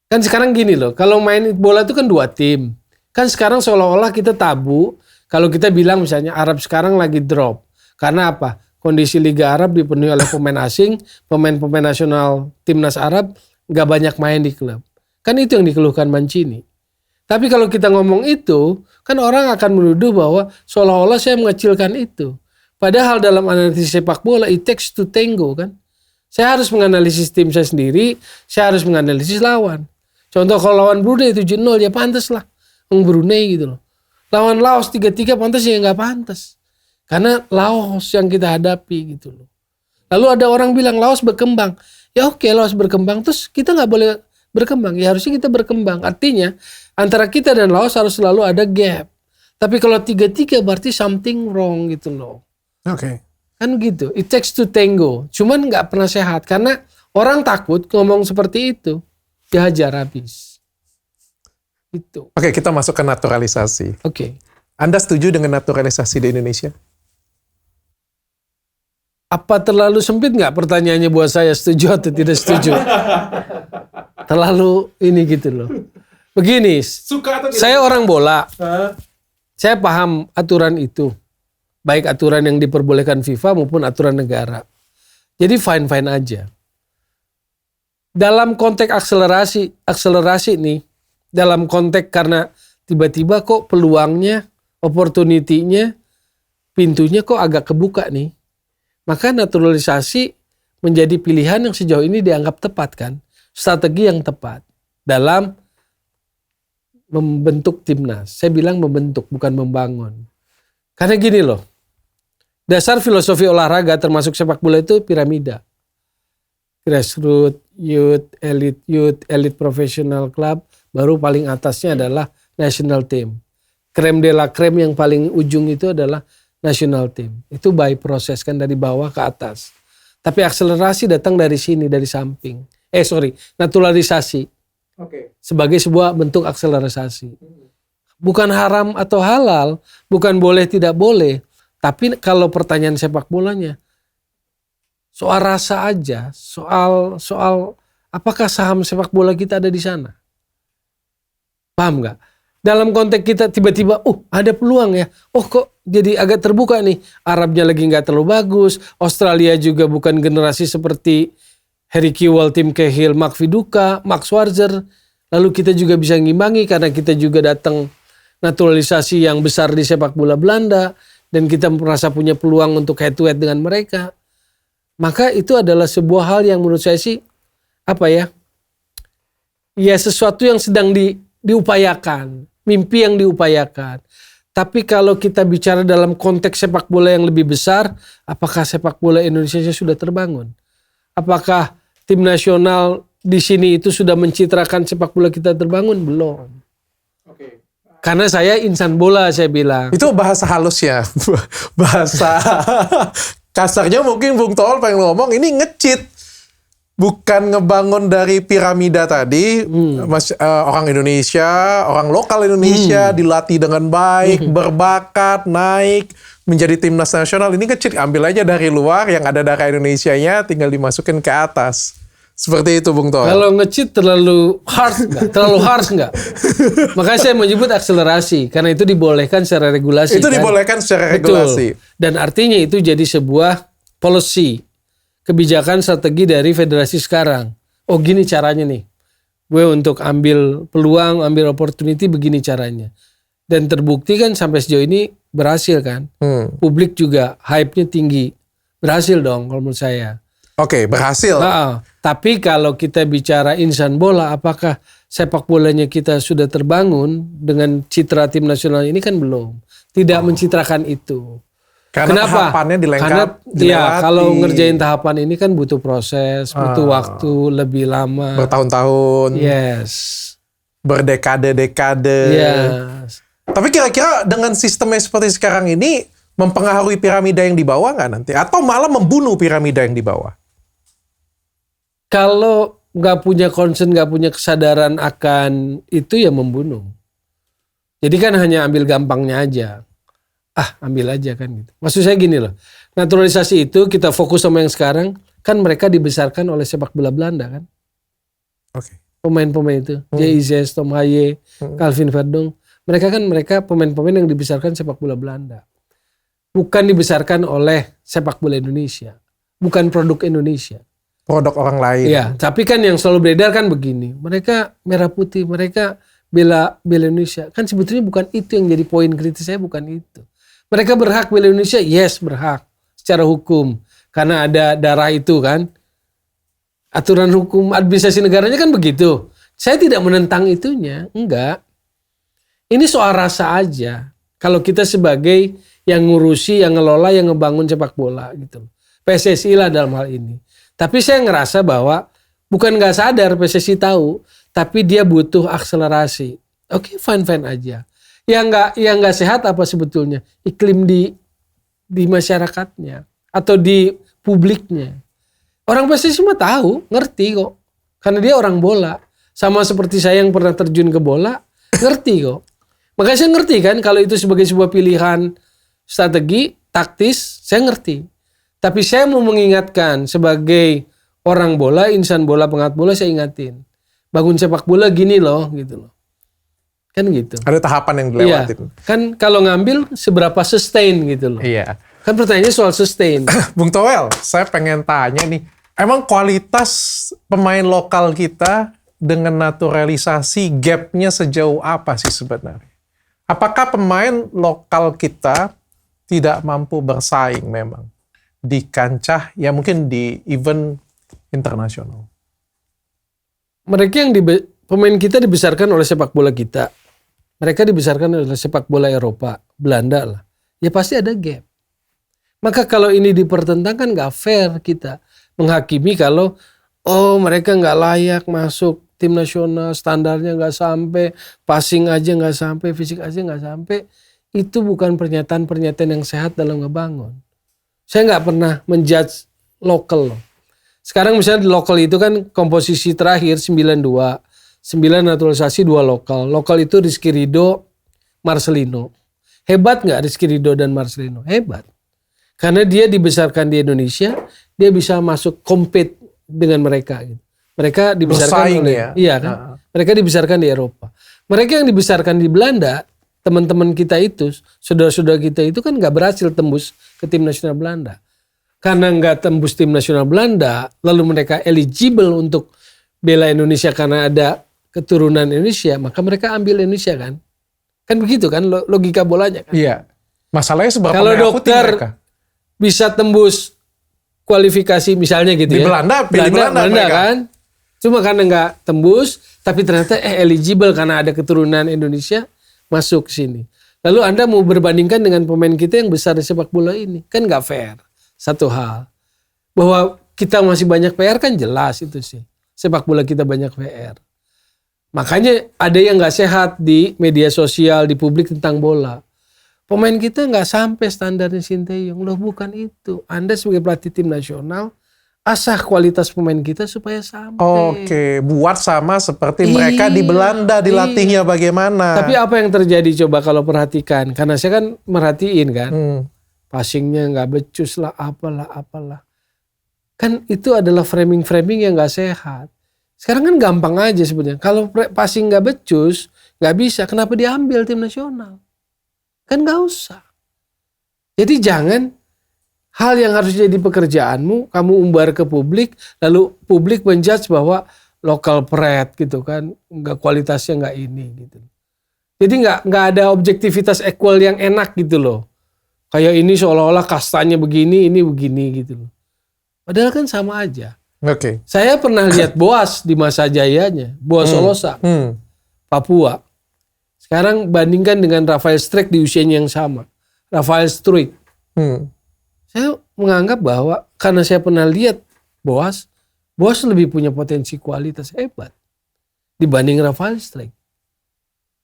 Kan sekarang gini loh, kalau main bola itu kan 2 tim. Kan sekarang seolah-olah kita tabu kalau kita bilang misalnya Arab sekarang lagi drop. Karena apa? Kondisi Liga Arab dipenuhi oleh pemain asing, pemain-pemain nasional timnas Arab nggak banyak main di klub. Kan itu yang dikeluhkan Mancini. Tapi kalau kita ngomong itu, kan orang akan menuduh bahwa seolah-olah saya mengecilkan itu. Padahal dalam analisis sepak bola, it takes to tango kan. Saya harus menganalisis tim saya sendiri, saya harus menganalisis lawan. Contoh kalau lawan Brunei 7-0 ya pantas lah. Brunei gitu loh. Lawan Laos 3-3 pantas ya nggak pantas. Karena Laos yang kita hadapi gitu loh. Lalu ada orang bilang Laos berkembang. Ya oke, Laos berkembang, terus kita nggak boleh berkembang. Ya harusnya kita berkembang. Artinya antara kita dan Laos harus selalu ada gap. Tapi kalau 3-3 berarti something wrong gitu loh. Oke. Kan gitu. It takes to tango. Cuman nggak pernah sehat. Karena orang takut ngomong seperti itu. Dihajar habis. Itu. Oke, kita masuk ke naturalisasi. Oke. Anda setuju dengan naturalisasi di Indonesia? Apa terlalu sempit nggak pertanyaannya buat saya setuju atau tidak setuju? Terlalu ini gitu loh. Begini, Suka atau tidak? saya orang bola. Saya paham aturan itu. Baik aturan yang diperbolehkan FIFA maupun aturan negara. Jadi fine-fine aja. Dalam konteks akselerasi nih, dalam konteks karena tiba-tiba kok peluangnya, opportunity-nya, pintunya kok agak kebuka nih. Maka naturalisasi menjadi pilihan yang sejauh ini dianggap tepat kan. Strategi yang tepat dalam membentuk timnas. Saya bilang membentuk, bukan membangun. Karena gini loh, dasar filosofi olahraga termasuk sepak bola itu piramida. Grassroots, youth, elite professional club, baru paling atasnya adalah national team. Krem de la krem yang paling ujung itu adalah national team. Itu by proses kan dari bawah ke atas. Tapi akselerasi datang dari sini, dari samping. Naturalisasi. Sebagai sebuah bentuk akselerasi. Bukan haram atau halal, bukan boleh tidak boleh. Tapi kalau pertanyaan sepak bolanya, soal rasa aja, soal apakah saham sepak bola kita ada di sana? Paham nggak? Dalam konteks kita tiba-tiba, ada peluang ya. Kok jadi agak terbuka nih. Arabnya lagi nggak terlalu bagus. Australia juga bukan generasi seperti Harry Kewell, Tim Cahill, Mark Viduka, Max Schwarzer. Lalu kita juga bisa ngimbangi karena kita juga datang naturalisasi yang besar di sepak bola Belanda. Dan kita merasa punya peluang untuk head to head dengan mereka. Maka itu adalah sebuah hal yang menurut saya sih, ya sesuatu yang sedang diupayakan. Mimpi yang diupayakan. Tapi kalau kita bicara dalam konteks sepak bola yang lebih besar, apakah sepak bola Indonesia sudah terbangun? Apakah tim nasional di sini itu sudah mencitrakan sepak bola kita terbangun? Belum. Karena saya insan bola, saya bilang. Itu bahasa halus ya. Bahasa kasarnya mungkin Bung Tool pengen ngomong ini nge-cheat. Bukan ngebangun dari piramida tadi. Orang Indonesia, orang lokal Indonesia dilatih dengan baik, berbakat, naik, menjadi timnas nasional. Ini nge-cheat, ambil aja dari luar yang ada darah Indonesianya tinggal dimasukin ke atas. Seperti itu Bung Toel. Kalau nge-cheat terlalu harsh nggak? Makanya saya menyebut akselerasi karena itu dibolehkan secara regulasi. Itu kan? Dibolehkan secara regulasi. Betul. Dan artinya itu jadi sebuah policy, kebijakan strategi dari federasi sekarang. Gini caranya nih. Gue untuk ambil peluang, ambil opportunity begini caranya. Dan terbukti kan sampai sejauh ini berhasil kan. Publik juga hype-nya tinggi. Berhasil dong kalau menurut saya. Oke, berhasil. Tapi kalau kita bicara insan bola, apakah sepak bolanya kita sudah terbangun dengan citra tim nasional ini kan belum. Tidak mencitrakan itu. Karena kenapa? Tahapannya dilewati. Kalau ngerjain tahapan ini kan butuh proses, butuh waktu lebih lama. Bertahun-tahun. Yes. Berdekade-dekade. Yes. Tapi kira-kira dengan sistemnya seperti sekarang ini, mempengaruhi piramida yang di bawah nggak nanti? Atau malah membunuh piramida yang di bawah? Kalau nggak punya concern, nggak punya kesadaran akan itu ya membunuh. Jadi kan hanya ambil gampangnya aja. Ambil aja kan gitu. Maksud saya gini loh. Naturalisasi itu kita fokus sama yang sekarang. Kan mereka dibesarkan oleh sepak bola Belanda kan. Pemain-pemain itu, J.I. Zes, Tom Haye, Calvin Verdong, mereka pemain-pemain yang dibesarkan sepak bola Belanda. Bukan dibesarkan oleh sepak bola Indonesia. Bukan produk Indonesia. Produk orang lain. Iya, tapi kan yang selalu beredar kan begini. Mereka merah putih, mereka bela Indonesia. Kan sebetulnya bukan itu yang jadi poin kritis saya, bukan itu. Mereka berhak bela Indonesia? Yes, berhak. Secara hukum. Karena ada darah itu kan. Aturan hukum administrasi negaranya kan begitu. Saya tidak menentang itunya. Enggak. Ini soal rasa aja. Kalau kita sebagai yang ngurusi, yang ngelola, yang ngebangun sepak bola gitu. PSSI lah dalam hal ini. Tapi saya ngerasa bahwa bukan nggak sadar PSSI tahu, tapi dia butuh akselerasi. Oke, fine aja. Yang nggak sehat apa sebetulnya? Iklim di masyarakatnya atau di publiknya. Orang PSSI semua tahu, ngerti kok. Karena dia orang bola. Sama seperti saya yang pernah terjun ke bola, ngerti kok. Makanya saya ngerti kan kalau itu sebagai sebuah pilihan strategi, taktis, saya ngerti. Tapi saya mau mengingatkan sebagai orang bola, insan bola, pengamat bola, saya ingatin. Bangun sepak bola gini loh, gitu loh. Kan gitu. Ada tahapan yang dilewatin. Iya. Kan kalau ngambil seberapa sustain gitu loh. Iya. Kan pertanyaannya soal sustain. Bung Toel, saya pengen tanya nih. Emang kualitas pemain lokal kita dengan naturalisasi gapnya sejauh apa sih sebenarnya? Apakah pemain lokal kita tidak mampu bersaing memang di kancah ya mungkin di event internasional? Mereka pemain kita dibesarkan oleh sepak bola kita. Mereka dibesarkan oleh sepak bola Eropa, Belanda lah. Ya pasti ada gap. Maka kalau ini dipertentangkan nggak fair kita menghakimi kalau mereka nggak layak masuk tim nasional, standarnya nggak sampai, passing aja nggak sampai, fisik aja nggak sampai. Itu bukan pernyataan-pernyataan yang sehat dalam ngebangun. Saya nggak pernah menjudge lokal loh. Sekarang misalnya di lokal itu kan komposisi terakhir 9-2. 9 naturalisasi 2 lokal. Lokal itu Rizky Ridho, Marcelino. Hebat nggak Rizky Ridho dan Marcelino? Hebat. Karena dia dibesarkan di Indonesia, dia bisa masuk compete dengan mereka. Gitu. Mereka dibesarkan bersaing oleh, ya? Iya kan? Mereka dibesarkan di Eropa. Mereka yang dibesarkan di Belanda, teman-teman kita itu, saudara-saudara kita itu kan nggak berhasil tembus ke tim nasional Belanda. Karena nggak tembus tim nasional Belanda, lalu mereka eligible untuk bela Indonesia karena ada keturunan Indonesia, maka mereka ambil Indonesia kan. Kan begitu kan logika bolanya kan. Iya. Masalahnya seberapa kalau dokter mereka bisa tembus kualifikasi misalnya gitu di ya. Belanda kan. Cuma karena nggak tembus, tapi ternyata eligible karena ada keturunan Indonesia masuk ke sini. Lalu Anda mau berbandingkan dengan pemain kita yang besar di sepak bola ini. Kan nggak fair. Satu hal. Bahwa kita masih banyak PR kan jelas itu sih. Sepak bola kita banyak PR. Makanya ada yang nggak sehat di media sosial, di publik tentang bola. Pemain kita nggak sampai standarnya Sinteyong. Loh bukan itu. Anda sebagai pelatih tim nasional, asah kualitas pemain kita supaya sampai. Oke, buat sama seperti mereka di Belanda dilatihnya bagaimana. Tapi apa yang terjadi coba kalau perhatikan. Karena saya kan merhatiin kan. Passingnya nggak becus lah, apalah. Kan itu adalah framing yang nggak sehat. Sekarang kan gampang aja sebenarnya. Kalau passing nggak becus, nggak bisa. Kenapa diambil tim nasional? Kan nggak usah. Jadi jangan hal yang harus jadi pekerjaanmu, kamu umbar ke publik, lalu publik menjudge bahwa lokal pret gitu kan, nggak kualitasnya nggak ini gitu. Jadi nggak ada objektivitas equal yang enak gitu loh. Kayak ini seolah-olah kastanya begini, ini begini gitu loh. Padahal kan sama aja. Oke. Saya pernah lihat Boas di masa jayanya, Boas Solosa, Papua. Sekarang bandingkan dengan Rafael Struijk di usianya yang sama. Rafael Struijk. Saya menganggap bahwa karena saya pernah lihat Boas lebih punya potensi kualitas hebat dibanding Rafael Struijk.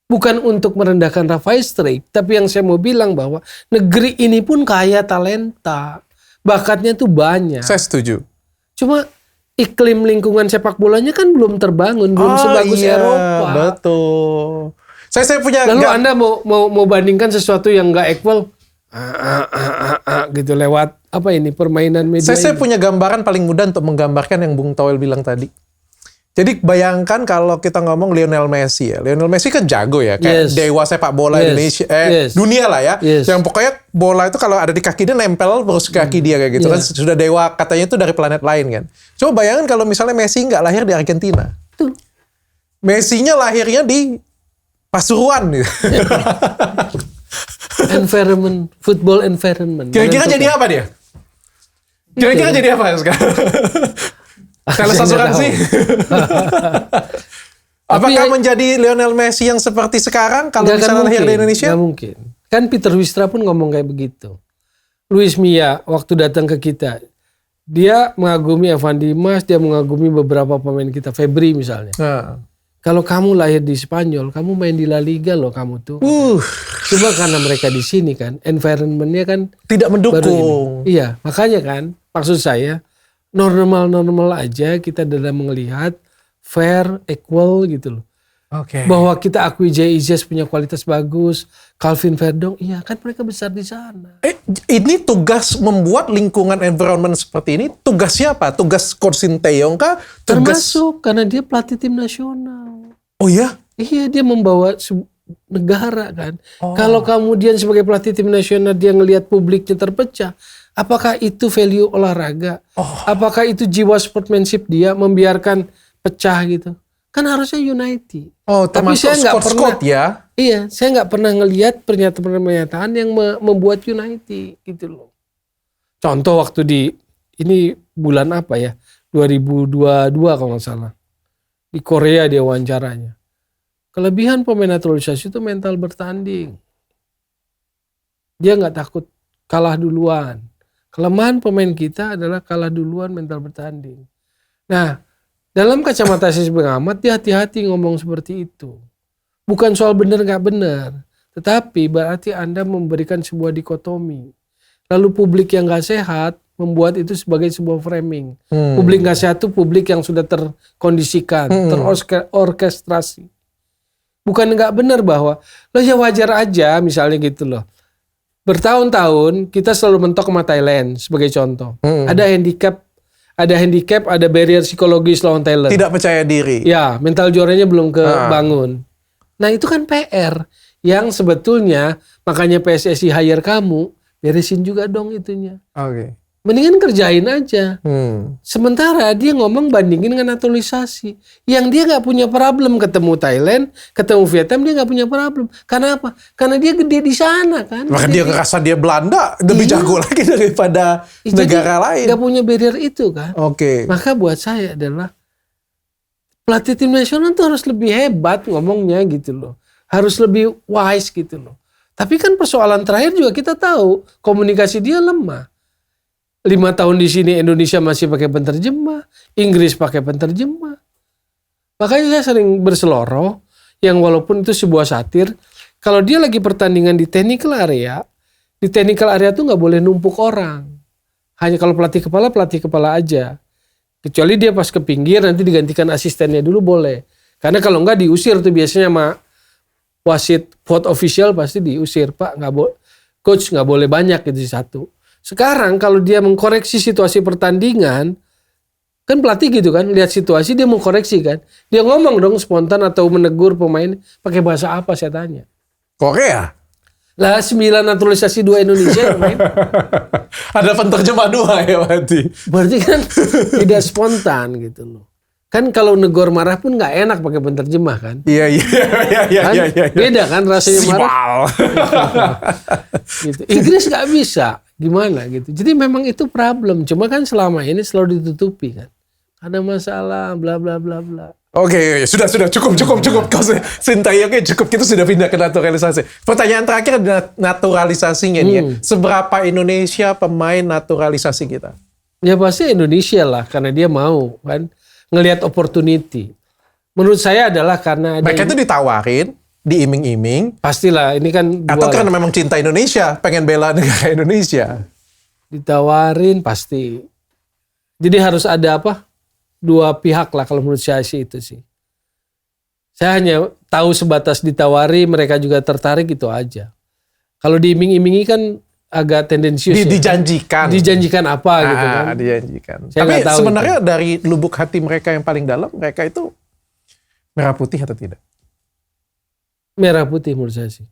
Bukan untuk merendahkan Rafael Struijk, tapi yang saya mau bilang bahwa negeri ini pun kaya talenta. Bakatnya tuh banyak. Saya setuju. Cuma iklim lingkungan sepak bolanya kan belum terbangun, belum sebagus Eropa. Betul. Saya punya. Lalu Anda mau bandingkan sesuatu yang nggak equal, gitu lewat apa ini permainan media. Saya punya gambaran paling mudah untuk menggambarkan yang Bung Toel bilang tadi. Jadi bayangkan kalau kita ngomong Lionel Messi ya. Lionel Messi kan jago ya. Kayak dewa sepak bola Indonesia. Dunia lah ya. Yang pokoknya bola itu kalau ada di kaki dia nempel terus ke kaki dia kayak gitu kan. Sudah dewa katanya itu dari planet lain kan. Coba bayangkan kalau misalnya Messi nggak lahir di Argentina. Messi-nya lahirnya di Pasuruan gitu. Environment, football environment. Kira-kira jadi apa dia? Kira-kira jadi apa sekarang? Kalau asuransi. Apakah menjadi Lionel Messi yang seperti sekarang kalau misalnya lahir di Indonesia? Gak mungkin. Kan Peter Wistra pun ngomong kayak begitu. Luis Milla waktu datang ke kita, dia mengagumi Evan Dimas, dia mengagumi beberapa pemain kita, Febri misalnya. Kalau kamu lahir di Spanyol, kamu main di La Liga loh kamu tuh. Cuma karena mereka di sini kan, environment-nya kan tidak mendukung. Iya, makanya kan, maksud saya normal aja kita dalam melihat fair, equal gitu loh. Bahwa kita akui JIZ punya kualitas bagus, Calvin Verdong, iya kan mereka besar di sana. Ini tugas membuat lingkungan environment seperti ini, tugas siapa? Tugas Coach Sinteyong kah? Termasuk karena dia pelatih tim nasional. Oh ya? Iya, dia membawa negara kan. Kalau kemudian sebagai pelatih tim nasional dia ngelihat publiknya terpecah, apakah itu value olahraga? Apakah itu jiwa sportsmanship dia membiarkan pecah gitu? Kan harusnya unity. Tapi saya nggak pernah ya. Iya, saya nggak pernah ngelihat pernyataan yang membuat unity gitu loh. Contoh waktu ini bulan apa ya? 2022 kalau nggak salah. Di Korea dia wawancaranya. Kelebihan pemain naturalisasi itu mental bertanding. Dia nggak takut kalah duluan. Kelemahan pemain kita adalah kalah duluan mental bertanding. Nah, dalam kacamata sisi pengamat dia hati-hati ngomong seperti itu. Bukan soal benar nggak benar, tetapi berarti Anda memberikan sebuah dikotomi. Lalu publik yang nggak sehat membuat itu sebagai sebuah framing. Publik nggak sehat itu publik yang sudah terkondisikan, terorkestrasi. Bukan nggak benar bahwa lo ya wajar aja misalnya gitu loh. Bertahun-tahun kita selalu mentok sama Thailand sebagai contoh. Ada handicap, ada barrier psikologis lawan Thailand. Tidak percaya diri. Ya, mental juaranya belum kebangun. Nah itu kan PR yang sebetulnya makanya PSSI hire kamu, beresin juga dong itunya. Mendingan kerjain aja. Sementara dia ngomong bandingin dengan naturalisasi. Yang dia nggak punya problem ketemu Thailand, ketemu Vietnam dia nggak punya problem. Karena apa? Karena dia gede di sana kan. Maka dia ngerasa dia Belanda lebih jago lagi daripada negara lain. Nggak punya barrier itu kan. Maka buat saya adalah pelatih tim nasional tuh harus lebih hebat ngomongnya gitu loh. Harus lebih wise gitu loh. Tapi kan persoalan terakhir juga kita tahu komunikasi dia lemah. 5 tahun di sini Indonesia masih pakai penterjemah, Inggris pakai penterjemah. Makanya saya sering berseloroh, yang walaupun itu sebuah satir, kalau dia lagi pertandingan di technical area tuh nggak boleh numpuk orang. Hanya kalau pelatih kepala aja. Kecuali dia pas ke pinggir nanti digantikan asistennya dulu boleh. Karena kalau nggak diusir tuh biasanya sama wasit vote official pasti diusir, Pak coach nggak boleh banyak gitu satu. Sekarang kalau dia mengkoreksi situasi pertandingan, kan pelatih gitu kan, lihat situasi dia mau koreksi kan. Dia ngomong dong spontan atau menegur pemain pakai bahasa apa saya tanya. Korea? Lah 9 naturalisasi 2 Indonesia yang main. Ada penterjemah 2 ya berarti. Berarti kan tidak spontan gitu loh. Kan kalau negor marah pun nggak enak pakai penterjemah kan. Iya. Beda kan rasanya marah. Gitu. Inggris nggak bisa. Gimana gitu. Jadi memang itu problem. Cuma kan selama ini selalu ditutupi kan. Ada masalah bla bla bla bla. Sudah cukup. Kalau Sinteyong cukup, kita sudah pindah ke naturalisasi. Pertanyaan terakhir adalah naturalisasinya nih ya. Seberapa Indonesia pemain naturalisasi kita? Ya pasti Indonesia lah karena dia mau kan ngelihat opportunity. Menurut saya adalah karena mereka itu ditawarin, diiming-iming. Pastilah, ini kan atau karena memang cinta Indonesia, pengen bela negara Indonesia. Ditawarin pasti. Jadi harus ada dua pihak lah kalau menurut saya sih itu sih. Saya hanya tahu sebatas ditawari, mereka juga tertarik itu aja. Kalau diiming-imingi kan agak tendensius. Dijanjikan apa gitu kan. Dijanjikan. Tapi sebenarnya itu. Dari lubuk hati mereka yang paling dalam, mereka itu merah putih atau tidak? Merah putih menurut saya sih.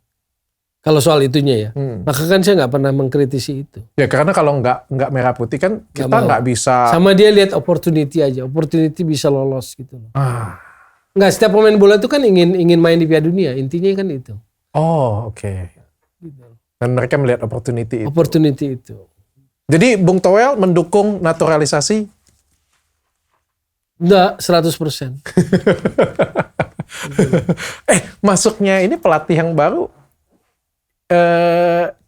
Kalau soal itunya ya. Maka kan saya nggak pernah mengkritisi itu. Ya karena kalau nggak merah putih kan kita nggak bisa. Sama dia lihat opportunity aja. Opportunity bisa lolos gitu. Nggak, setiap pemain bola itu kan ingin main di Piala Dunia. Intinya kan itu. Oh, oke. Gitu. Dan mereka melihat opportunity itu. Opportunity itu. Jadi Bung Toel mendukung naturalisasi? Enggak, 100%. Masuknya ini pelatih yang baru,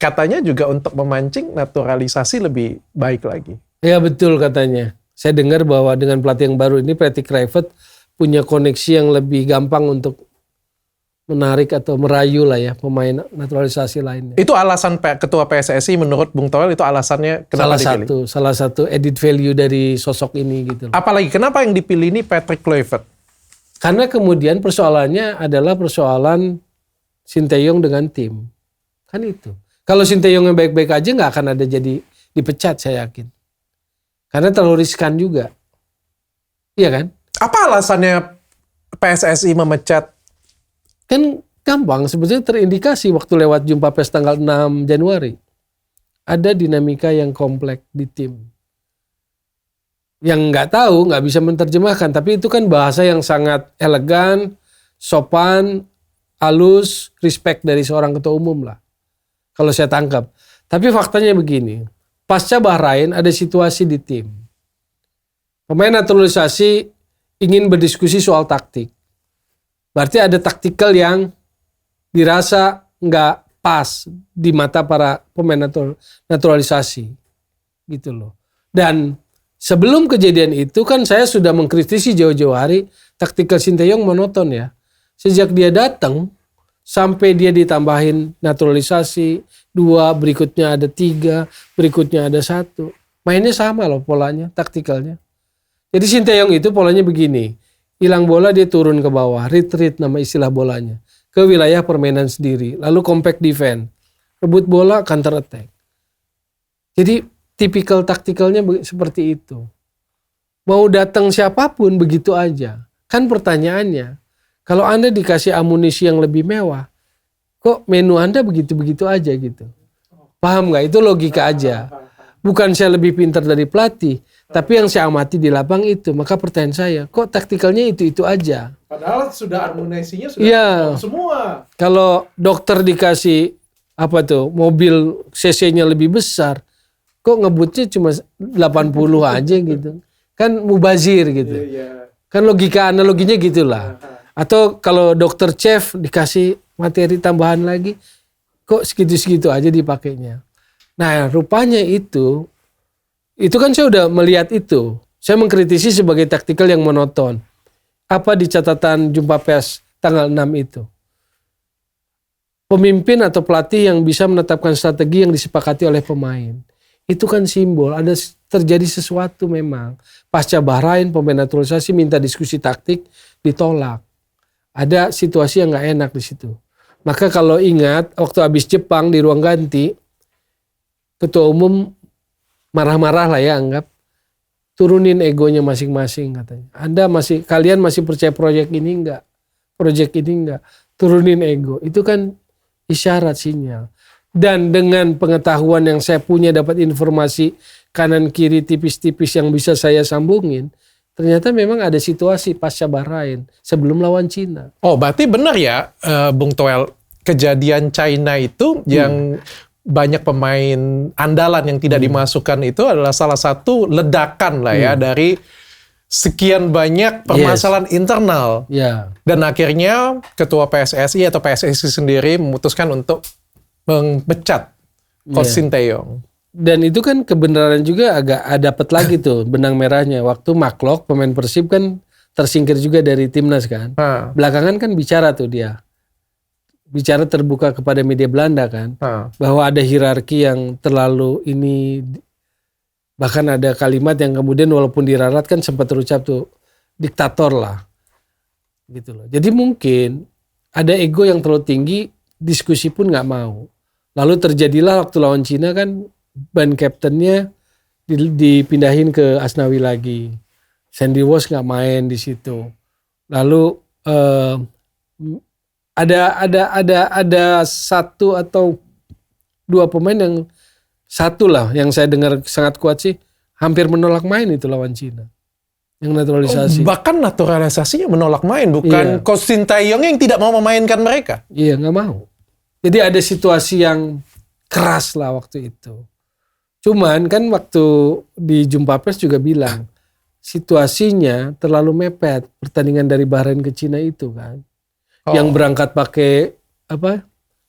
katanya juga untuk memancing naturalisasi lebih baik lagi. Ya betul katanya. Saya dengar bahwa dengan pelatih yang baru ini, Patrick Kluivert punya koneksi yang lebih gampang untuk menarik atau merayu lah ya pemain naturalisasi lainnya. Itu alasan ketua PSSI menurut Bung Toel, itu alasannya kenapa dipilih? Salah satu edit value dari sosok ini gitu. Apalagi kenapa yang dipilih ini Patrick Kluivert? Karena kemudian persoalannya adalah persoalan Sinteyong dengan tim. Kan itu. Kalau Sinteyong yang baik-baik aja nggak akan ada jadi dipecat saya yakin. Karena terlalu riskan juga. Iya kan? Apa alasannya PSSI memecat? Kan gampang, sebetulnya terindikasi waktu lewat jumpa pers tanggal 6 Januari. Ada dinamika yang kompleks di tim. Yang nggak tahu, nggak bisa menerjemahkan. Tapi itu kan bahasa yang sangat elegan, sopan, halus, respect dari seorang ketua umum lah. Kalau saya tangkap. Tapi faktanya begini. Pasca Bahrain ada situasi di tim. Pemain naturalisasi ingin berdiskusi soal taktik. Berarti ada taktikal yang dirasa nggak pas di mata para pemain naturalisasi. Gitu loh. Dan sebelum kejadian itu kan saya sudah mengkritisi jauh-jauh hari taktikal Sinteyong monoton ya. Sejak dia datang sampai dia ditambahin naturalisasi 2, berikutnya ada 3, berikutnya ada 1. Mainnya sama loh polanya, taktikalnya. Jadi Sinteyong itu polanya begini. Hilang bola dia turun ke bawah, retreat nama istilah bolanya, ke wilayah permainan sendiri, lalu compact defense, rebut bola, counter attack. Jadi tipikal taktikalnya seperti itu. Mau datang siapapun begitu aja. Kan pertanyaannya, kalau Anda dikasih amunisi yang lebih mewah, kok menu Anda begitu-begitu aja gitu. Paham nggak? Itu logika aja. Bukan saya lebih pintar dari pelatih, tapi yang saya amati di lapang itu. Maka pertanyaan saya, kok taktikalnya itu-itu aja? Padahal sudah amunisinya sudah semua. Kalau dokter dikasih mobil cc-nya lebih besar, kok ngebutnya cuma 80 aja gitu. Kan mubazir gitu. Kan analoginya gitulah. Atau kalau dokter chef dikasih materi tambahan lagi, kok segitu-segitu aja dipakainya. Nah, rupanya itu kan saya udah melihat itu. Saya mengkritisi sebagai taktikal yang monoton. Apa di catatan jumpa pers tanggal 6 itu? Pemimpin atau pelatih yang bisa menetapkan strategi yang disepakati oleh pemain. Itu kan simbol, ada terjadi sesuatu memang. Pasca Bahrain, pemain naturalisasi minta diskusi taktik, ditolak. Ada situasi yang gak enak di situ. Maka kalau ingat, waktu habis Jepang di ruang ganti, ketua umum marah-marah lah ya, anggap turunin egonya masing-masing katanya. Kalian masih percaya proyek ini enggak? Turunin ego. Itu kan isyarat, sinyal. Dan dengan pengetahuan yang saya punya, dapat informasi kanan kiri tipis-tipis yang bisa saya sambungin, ternyata memang ada situasi pasca Bahrain sebelum lawan Cina. Oh, berarti benar ya Bung Toel, kejadian China itu yang banyak pemain andalan yang tidak dimasukkan itu adalah salah satu ledakan lah ya dari sekian banyak permasalahan internal. Dan akhirnya ketua PSSI atau PSSI sendiri memutuskan untuk memecat Coach Sinteyong. Dan itu kan kebenaran juga agak dapat lagi tuh benang merahnya. Waktu Maklok pemain Persib kan tersingkir juga dari timnas kan. Belakangan kan bicara tuh dia. Bicara terbuka kepada media Belanda kan, bahwa ada hierarki yang terlalu ini, bahkan ada kalimat yang kemudian walaupun diralat kan sempat terucap tuh diktator lah, gitu loh. Jadi mungkin ada ego yang terlalu tinggi, diskusi pun nggak mau. Lalu terjadilah waktu lawan Cina kan ban kaptennya dipindahin ke Asnawi lagi. Sandy Walsh nggak main di situ. Lalu ada satu atau dua pemain yang satu lah yang saya dengar sangat kuat sih hampir menolak main itu lawan Cina. Yang naturalisasi. Bahkan naturalisasinya menolak main, bukan Coach Sintayong yang tidak mau memainkan mereka. Iya, nggak mau. Jadi ada situasi yang keras lah waktu itu. Cuman kan waktu di jumpa pers juga bilang situasinya terlalu mepet pertandingan dari Bahrain ke Cina itu kan. Yang berangkat pakai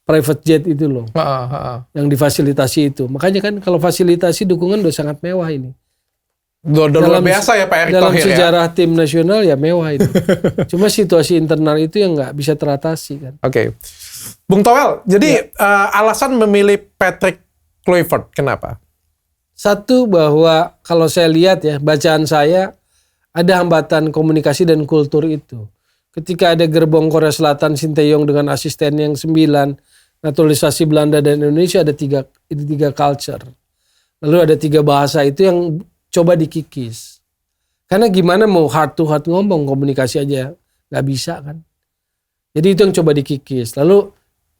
private jet itu loh. Yang difasilitasi itu. Makanya kan kalau fasilitasi dukungan udah sangat mewah ini. Dalam biasa ya Pak Erick Thohir ya. Dalam sejarah tim nasional ya mewah itu. Cuma situasi internal itu yang nggak bisa teratasi kan. Oke. Bung Toel, jadi alasan memilih Patrick Kluivert kenapa? Satu bahwa kalau saya lihat ya bacaan saya ada hambatan komunikasi dan kultur itu. Ketika ada gerbong Korea Selatan Sinteyong dengan asisten yang 9, naturalisasi Belanda dan Indonesia ada tiga culture. Lalu ada 3 bahasa itu yang coba dikikis. Karena gimana mau heart to heart ngomong komunikasi aja nggak bisa kan. Jadi itu yang coba dikikis. Lalu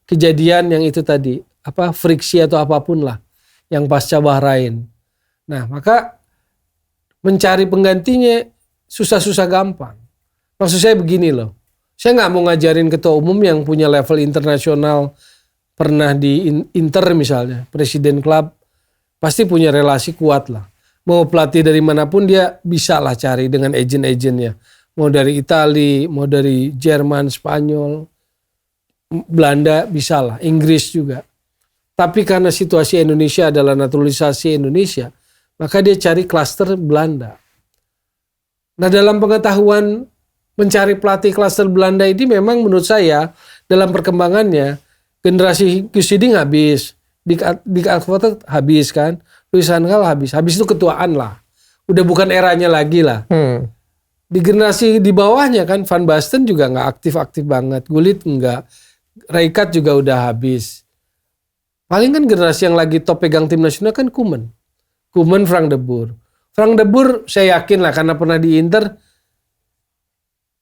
kejadian yang itu tadi friksi atau apapun lah yang pasca Bahrain. Nah maka mencari penggantinya susah-susah gampang. Maksud saya begini loh. Saya nggak mau ngajarin ketua umum yang punya level internasional pernah di Inter misalnya, presiden klub pasti punya relasi kuat lah. Mau pelatih dari manapun dia bisa lah cari dengan agent-agentnya. Mau dari Italia, mau dari Jerman, Spanyol, Belanda bisa lah, Inggris juga. Tapi karena situasi Indonesia adalah naturalisasi Indonesia, maka dia cari klaster Belanda. Nah dalam pengetahuan mencari pelatih klaster Belanda ini memang menurut saya dalam perkembangannya generasi Gus Hiding habis, Dick Advocaat habis kan, Luis van Gaal habis itu ketuaan lah. Udah bukan eranya lagi lah. Di generasi di bawahnya kan Van Basten juga nggak aktif-aktif banget, Gullit enggak, Rijkaard juga udah habis. Paling kan generasi yang lagi top pegang tim nasional kan Koeman, Frank de Boer. Frank de Boer saya yakin lah karena pernah di Inter,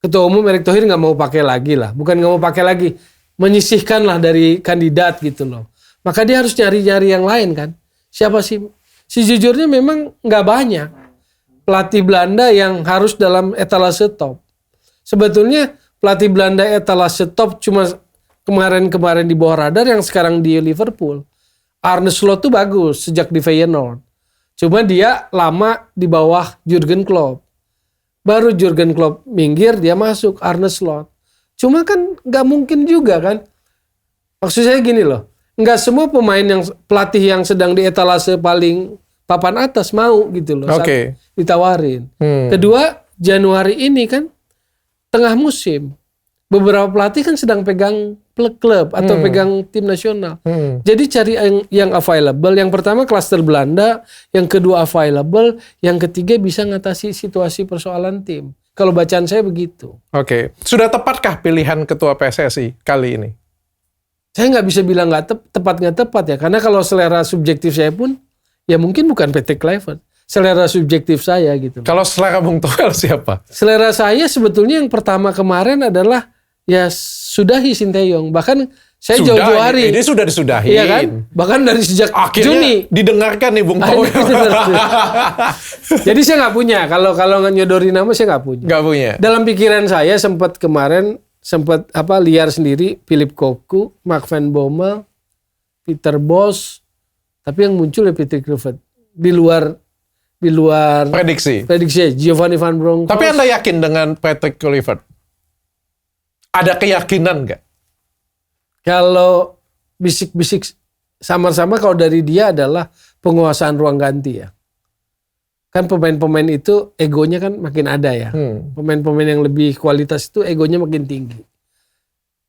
ketua umum Erick Thohir nggak mau pakai lagi lah, bukan nggak mau pakai lagi, menyisihkan lah dari kandidat gitu loh. Maka dia harus nyari-nyari yang lain kan. Siapa sih? Sejujurnya memang nggak banyak pelatih Belanda yang harus dalam etalase top. Sebetulnya pelatih Belanda etalase top cuma kemarin-kemarin di bawah radar yang sekarang di Liverpool. Arne Slot tuh bagus sejak di Feyenoord. Cuma dia lama di bawah Jurgen Klopp. Baru Jurgen Klopp minggir dia masuk Arne Slot. Cuma kan nggak mungkin juga kan. Maksud saya gini loh. Nggak semua pemain yang pelatih yang sedang di etalase paling papan atas mau gitu loh. Oke. Ditawarin. Kedua Januari ini kan tengah musim. Beberapa pelatih kan sedang pegang klub atau pegang tim nasional. Jadi cari yang available. Yang pertama klaster Belanda, yang kedua available, yang ketiga bisa ngatasi situasi persoalan tim. Kalau bacaan saya begitu. Oke. Sudah tepatkah pilihan ketua PSSI kali ini? Saya nggak bisa bilang nggak tepat ya. Karena kalau selera subjektif saya pun, ya mungkin bukan Patrick Kluivert. Selera subjektif saya gitu. Kalau selera Bung Toel siapa? Selera saya sebetulnya yang pertama kemarin adalah ya sudahi Sinteyong. Bahkan saya jauh-jauh hari. Ini sudah disudahi. Iya kan? Bahkan dari sejak akhirnya Juni. Didengarkan nih Bung Toel. Jadi saya nggak punya. Kalau nyodori nama saya nggak punya. Nggak punya. Dalam pikiran saya sempat liar sendiri Philip Cocu, Mark van Bommel, Peter Bos. Tapi yang muncul ya Patrick Kluivert. Di luar prediksi Giovanni Van Bronckhorst. Tapi Anda yakin dengan Patrick Kluivert? Ada keyakinan nggak? Kalau bisik-bisik samar-samar kalau dari dia adalah penguasaan ruang ganti ya. Kan pemain-pemain itu egonya kan makin ada ya. Pemain-pemain yang lebih kualitas itu egonya makin tinggi.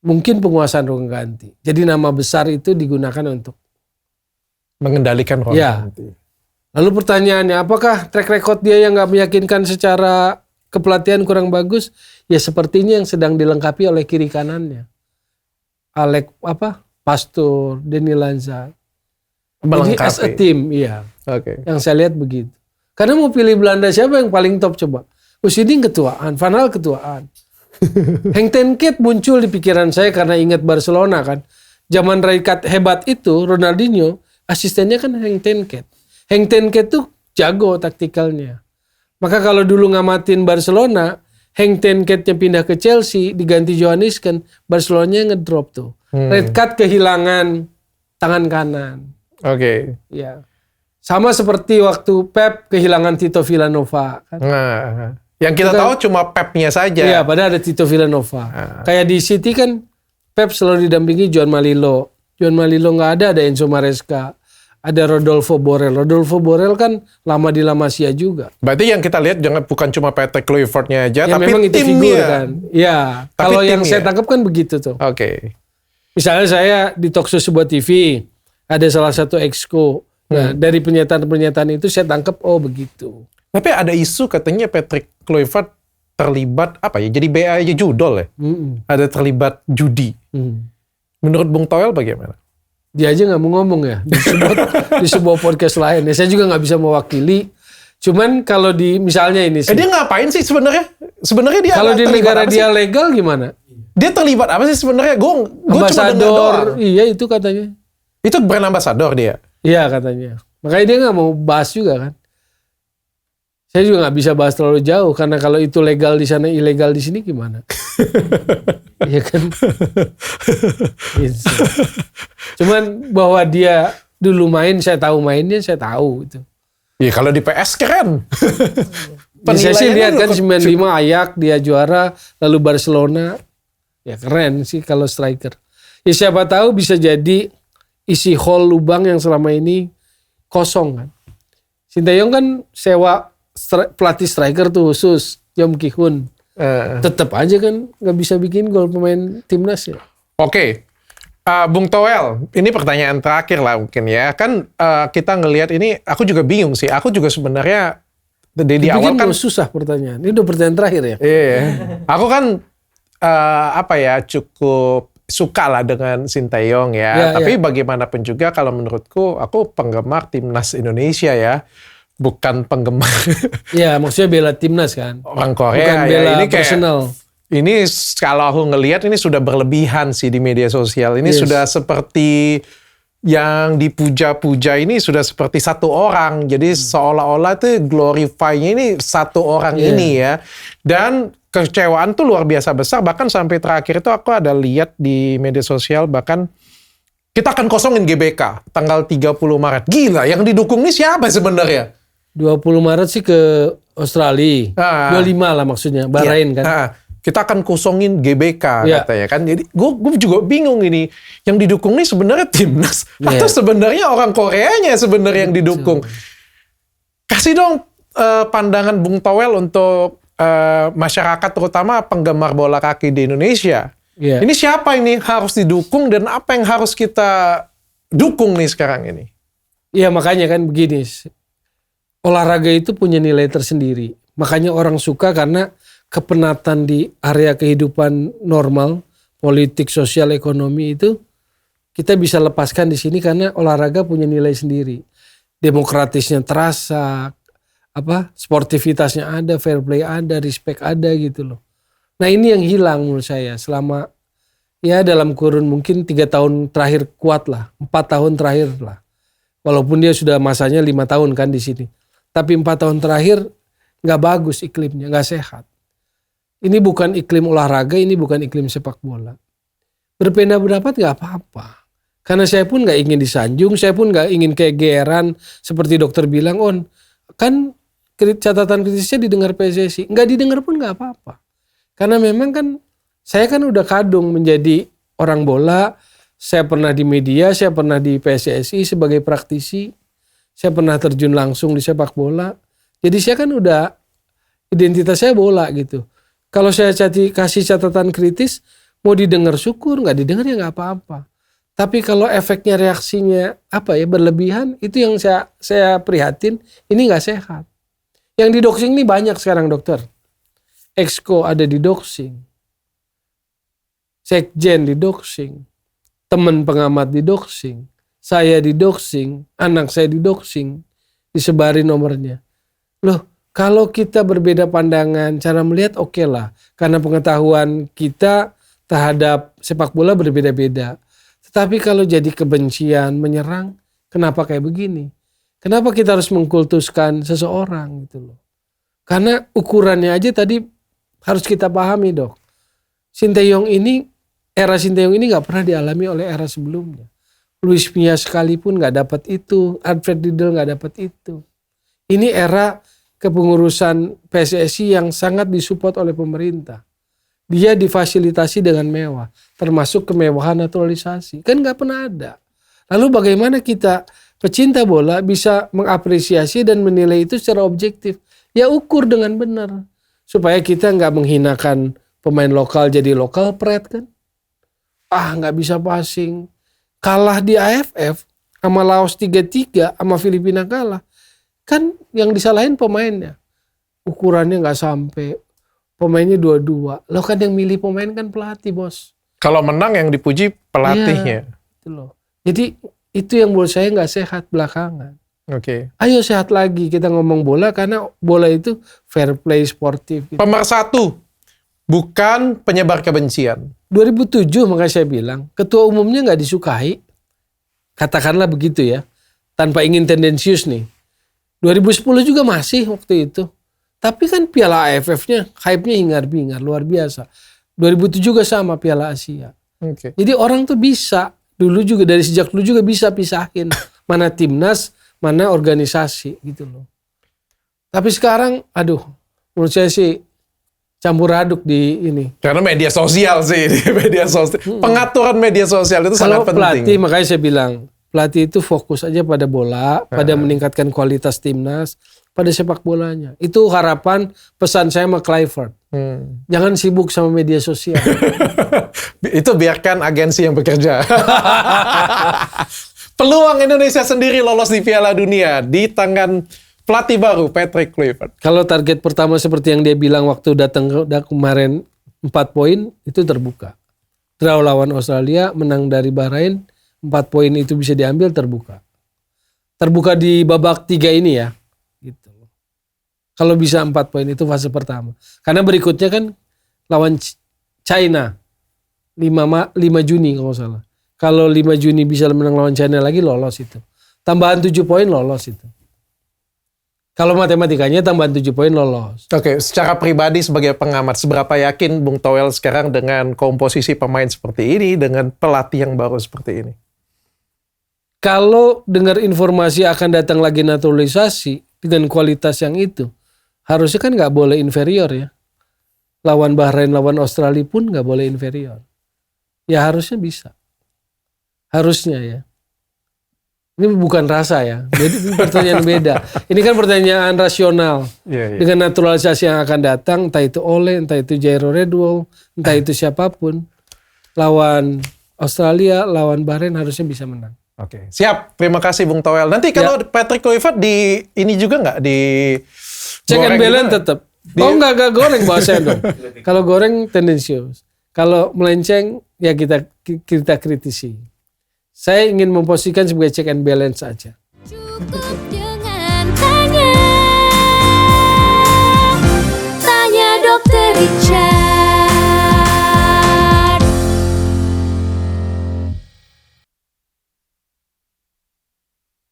Mungkin penguasaan ruang ganti. Jadi nama besar itu digunakan untuk mengendalikan ruang ganti. Lalu pertanyaannya, apakah track record dia yang nggak meyakinkan secara kepelatihan kurang bagus? Ya sepertinya yang sedang dilengkapi oleh kiri kanannya. Pastor, Denny Lanza. Jadi as a team, iya. Oke. Yang saya lihat begitu. Karena mau pilih Belanda siapa yang paling top coba? Usiding ketuaan, Van Gaal ketuaan. Henk ten Cate muncul di pikiran saya karena ingat Barcelona kan. Zaman Rijkaard hebat itu, Ronaldinho, asistennya kan Henk ten Cate. Henk ten Cate tuh jago taktikalnya. Maka kalau dulu ngamatin Barcelona, Henk ten Cate-nya pindah ke Chelsea, diganti Johannes kan, Barcelonanya ngedrop tuh. Rijkaard kehilangan tangan kanan. Oke. Ya. Sama seperti waktu Pep kehilangan Tito Villanova kan. Nah, yang kita tahu cuma Pep-nya saja. Iya, padahal ada Tito Villanova. Kayak di City kan Pep selalu didampingi Joan Malilo. Joan Malilo nggak ada Enzo Maresca. Ada Rodolfo Borrell. Rodolfo Borrell kan lama di La Masia juga. Berarti yang kita lihat bukan cuma Patrick Kluivert-nya aja, ya, tapi memang itu timnya. Figur, kan. Ya, kalau yang saya tangkap kan begitu tuh. Oke. Misalnya saya di talkshow sebuah TV, ada salah satu exco. Nah, dari pernyataan-pernyataan itu saya tangkap, oh begitu. Tapi ada isu katanya Patrick Kluivert terlibat apa ya? Jadi BA aja judol ya. Ada terlibat judi. Menurut Bung Toel bagaimana? Dia aja nggak mau ngomong ya di sebuah podcast lain. Ya, saya juga nggak bisa mewakili. Cuman kalau di misalnya ini sih. Dia ngapain sih sebenarnya? Sebenarnya dia kalau di negara dia legal gimana? Dia terlibat apa sih sebenarnya? Gue cuma dengar doang. Iya itu katanya. Itu brand ambasador dia. Iya katanya. Makanya dia nggak mau bahas juga kan. Saya juga nggak bisa bahas terlalu jauh karena kalau itu legal di sana, ilegal di sini gimana? Iya kan? Gitu. Cuman bahwa dia dulu main, saya tahu mainnya, saya tahu itu. Iya kalau di PS keren. Saya sih lihat kan 95 Ajax dia juara, lalu Barcelona, ya keren sih kalau striker. Ya siapa tahu bisa jadi isi hole lubang yang selama ini kosong kan. Sinteyong kan sewa pelatih striker tuh khusus Yom Ki-hun. Tetap aja kan nggak bisa bikin gol pemain timnas ya. Oke. Bung Toel, ini pertanyaan terakhir lah mungkin ya. Kan kita ngelihat ini, aku juga bingung sih. Aku juga sebenarnya di awal kan susah pertanyaan. Ini udah pertanyaan terakhir ya. Iya. Aku kan cukup suka lah dengan Sinteyong ya. Tapi bagaimanapun juga kalau menurutku, aku penggemar timnas Indonesia ya. Bukan penggemar. Iya, maksudnya bela timnas kan. Orang Korea. Bukan bela ya. Ini personal. Ini kalau aku ngelihat ini sudah berlebihan sih di media sosial. Ini sudah seperti yang dipuja-puja ini sudah seperti satu orang. Jadi seolah-olah tuh glorify-nya ini satu orang ini ya. Dan kecewaan tuh luar biasa besar. Bahkan sampai terakhir itu aku ada lihat di media sosial bahkan kita akan kosongin GBK tanggal 30 Maret. Gila, yang didukung ini siapa sebenarnya? 20 Maret sih ke Australia. 25 lah maksudnya, Bahrain kan. Kita akan kosongin GBK katanya kan. Jadi gue juga bingung ini. Yang didukung ini sebenarnya timnas atau sebenarnya orang Koreanya sebenarnya yang didukung. Kasih dong pandangan Bung Toel untuk masyarakat terutama penggemar bola kaki di Indonesia. Ini siapa ini harus didukung dan apa yang harus kita dukung nih sekarang ini? Iya makanya kan begini. Olahraga itu punya nilai tersendiri. Makanya orang suka karena kepenatan di area kehidupan normal, politik, sosial, ekonomi itu kita bisa lepaskan di sini karena olahraga punya nilai sendiri. Demokratisnya terasa, sportivitasnya ada, fair play ada, respect ada gitu loh. Nah ini yang hilang menurut saya selama dalam kurun mungkin 3 tahun terakhir kuat lah, 4 tahun terakhir lah. Walaupun dia sudah masanya 5 tahun kan di sini. Tapi 4 tahun terakhir nggak bagus iklimnya, nggak sehat. Ini bukan iklim olahraga, ini bukan iklim sepak bola. Berbeda pendapat nggak apa-apa. Karena saya pun nggak ingin disanjung, saya pun nggak ingin kegeeran seperti dokter bilang, kan catatan kritisnya didengar PSSI. Nggak didengar pun nggak apa-apa. Karena memang kan saya kan udah kadung menjadi orang bola, saya pernah di media, saya pernah di PSSI sebagai praktisi, saya pernah terjun langsung di sepak bola. Jadi saya kan udah identitas saya bola gitu. Kalau saya kasih catatan kritis, mau didengar syukur, nggak didengar ya nggak apa-apa. Tapi kalau efeknya reaksinya berlebihan, itu yang saya prihatin, ini nggak sehat. Yang di doxing ini banyak sekarang dokter. Exco ada di doxing. Sekjen di doxing. teman pengamat didoxing, saya didoxing, anak saya didoxing, disebarin nomornya. Loh, kalau kita berbeda pandangan, cara melihat oke lah. Karena pengetahuan kita terhadap sepak bola berbeda-beda. Tetapi kalau jadi kebencian, menyerang, kenapa kayak begini? Kenapa kita harus mengkultuskan seseorang gitu loh? Karena ukurannya aja tadi harus kita pahami, Dok. Sinteyong ini, era Sinteyong ini gak pernah dialami oleh era sebelumnya. Luis Milla sekalipun gak dapat itu, Alfred Riedel gak dapat itu. Ini era kepengurusan PSSI yang sangat disupport oleh pemerintah. Dia difasilitasi dengan mewah, termasuk kemewahan naturalisasi. Kan gak pernah ada. Lalu bagaimana kita pecinta bola bisa mengapresiasi dan menilai itu secara objektif? Ya ukur dengan benar. Supaya kita gak menghinakan pemain lokal jadi lokal pride kan. Gak bisa passing. Kalah di AFF sama Laos 3-3 sama Filipina kalah. Kan yang disalahin pemainnya. Ukurannya gak sampai. Pemainnya 2-2. Loh kan yang milih pemain kan pelatih, Bos. Kalau menang yang dipuji pelatihnya. Ya, itu loh. Jadi itu yang menurut saya gak sehat belakangan. Oke. Ayo sehat lagi kita ngomong bola karena bola itu fair play sportif. Gitu. Pemersatu. Bukan penyebar kebencian. 2007 makanya saya bilang, ketua umumnya nggak disukai. Katakanlah begitu ya. Tanpa ingin tendensius nih. 2010 juga masih waktu itu. Tapi kan Piala AFF-nya, hype-nya hingar-bingar, luar biasa. 2007 juga sama Piala Asia. Okay. Jadi orang tuh bisa, dari sejak dulu juga bisa pisahin. Mana timnas, mana organisasi gitu loh. Tapi sekarang, menurut saya sih, campur aduk di ini. Karena media sosial sih, media sosial. Pengaturan media sosial itu sangat penting. Kalau pelatih, makanya saya bilang, pelatih itu fokus aja pada bola, pada meningkatkan kualitas timnas, pada sepak bolanya. Itu harapan pesan saya sama Kluivert. Jangan sibuk sama media sosial. Itu biarkan agensi yang bekerja. Peluang Indonesia sendiri lolos di Piala Dunia di tangan pelatih baru Patrick Kluivert. Kalau target pertama seperti yang dia bilang waktu datang kemarin 4 poin itu terbuka. Draw lawan Australia, menang dari Bahrain, 4 poin itu bisa diambil terbuka. Terbuka di babak 3 ini ya. Gitu. Kalau bisa 4 poin itu fase pertama. Karena berikutnya kan lawan China 5 Juni kalau salah. Kalau 5 Juni bisa menang lawan China lagi lolos itu. Tambahan 7 poin lolos itu. Kalau matematikanya tambahan 7 poin lolos. Oke, secara pribadi sebagai pengamat, seberapa yakin Bung Toel sekarang dengan komposisi pemain seperti ini, dengan pelatih yang baru seperti ini? Kalau dengar informasi akan datang lagi naturalisasi dengan kualitas yang itu, harusnya kan nggak boleh inferior ya. Lawan Bahrain, lawan Australia pun nggak boleh inferior. Ya harusnya bisa. Harusnya ya. Ini bukan rasa ya. Jadi ini pertanyaan beda. Ini kan pertanyaan rasional. Dengan naturalisasi yang akan datang, entah itu Ole, entah itu Jairo Redwall, entah itu siapapun, lawan Australia, lawan Bahrain harusnya bisa menang. Oke, siap. Terima kasih Bung Toel. Nanti kalau Patrick Kluivert di ini juga nggak di check and balance tetap. Nggak goreng bahasanya dong. Kalau goreng tendensius. Kalau melenceng ya kita kritisi. Saya ingin memposisikan sebagai check and balance saja. Cukup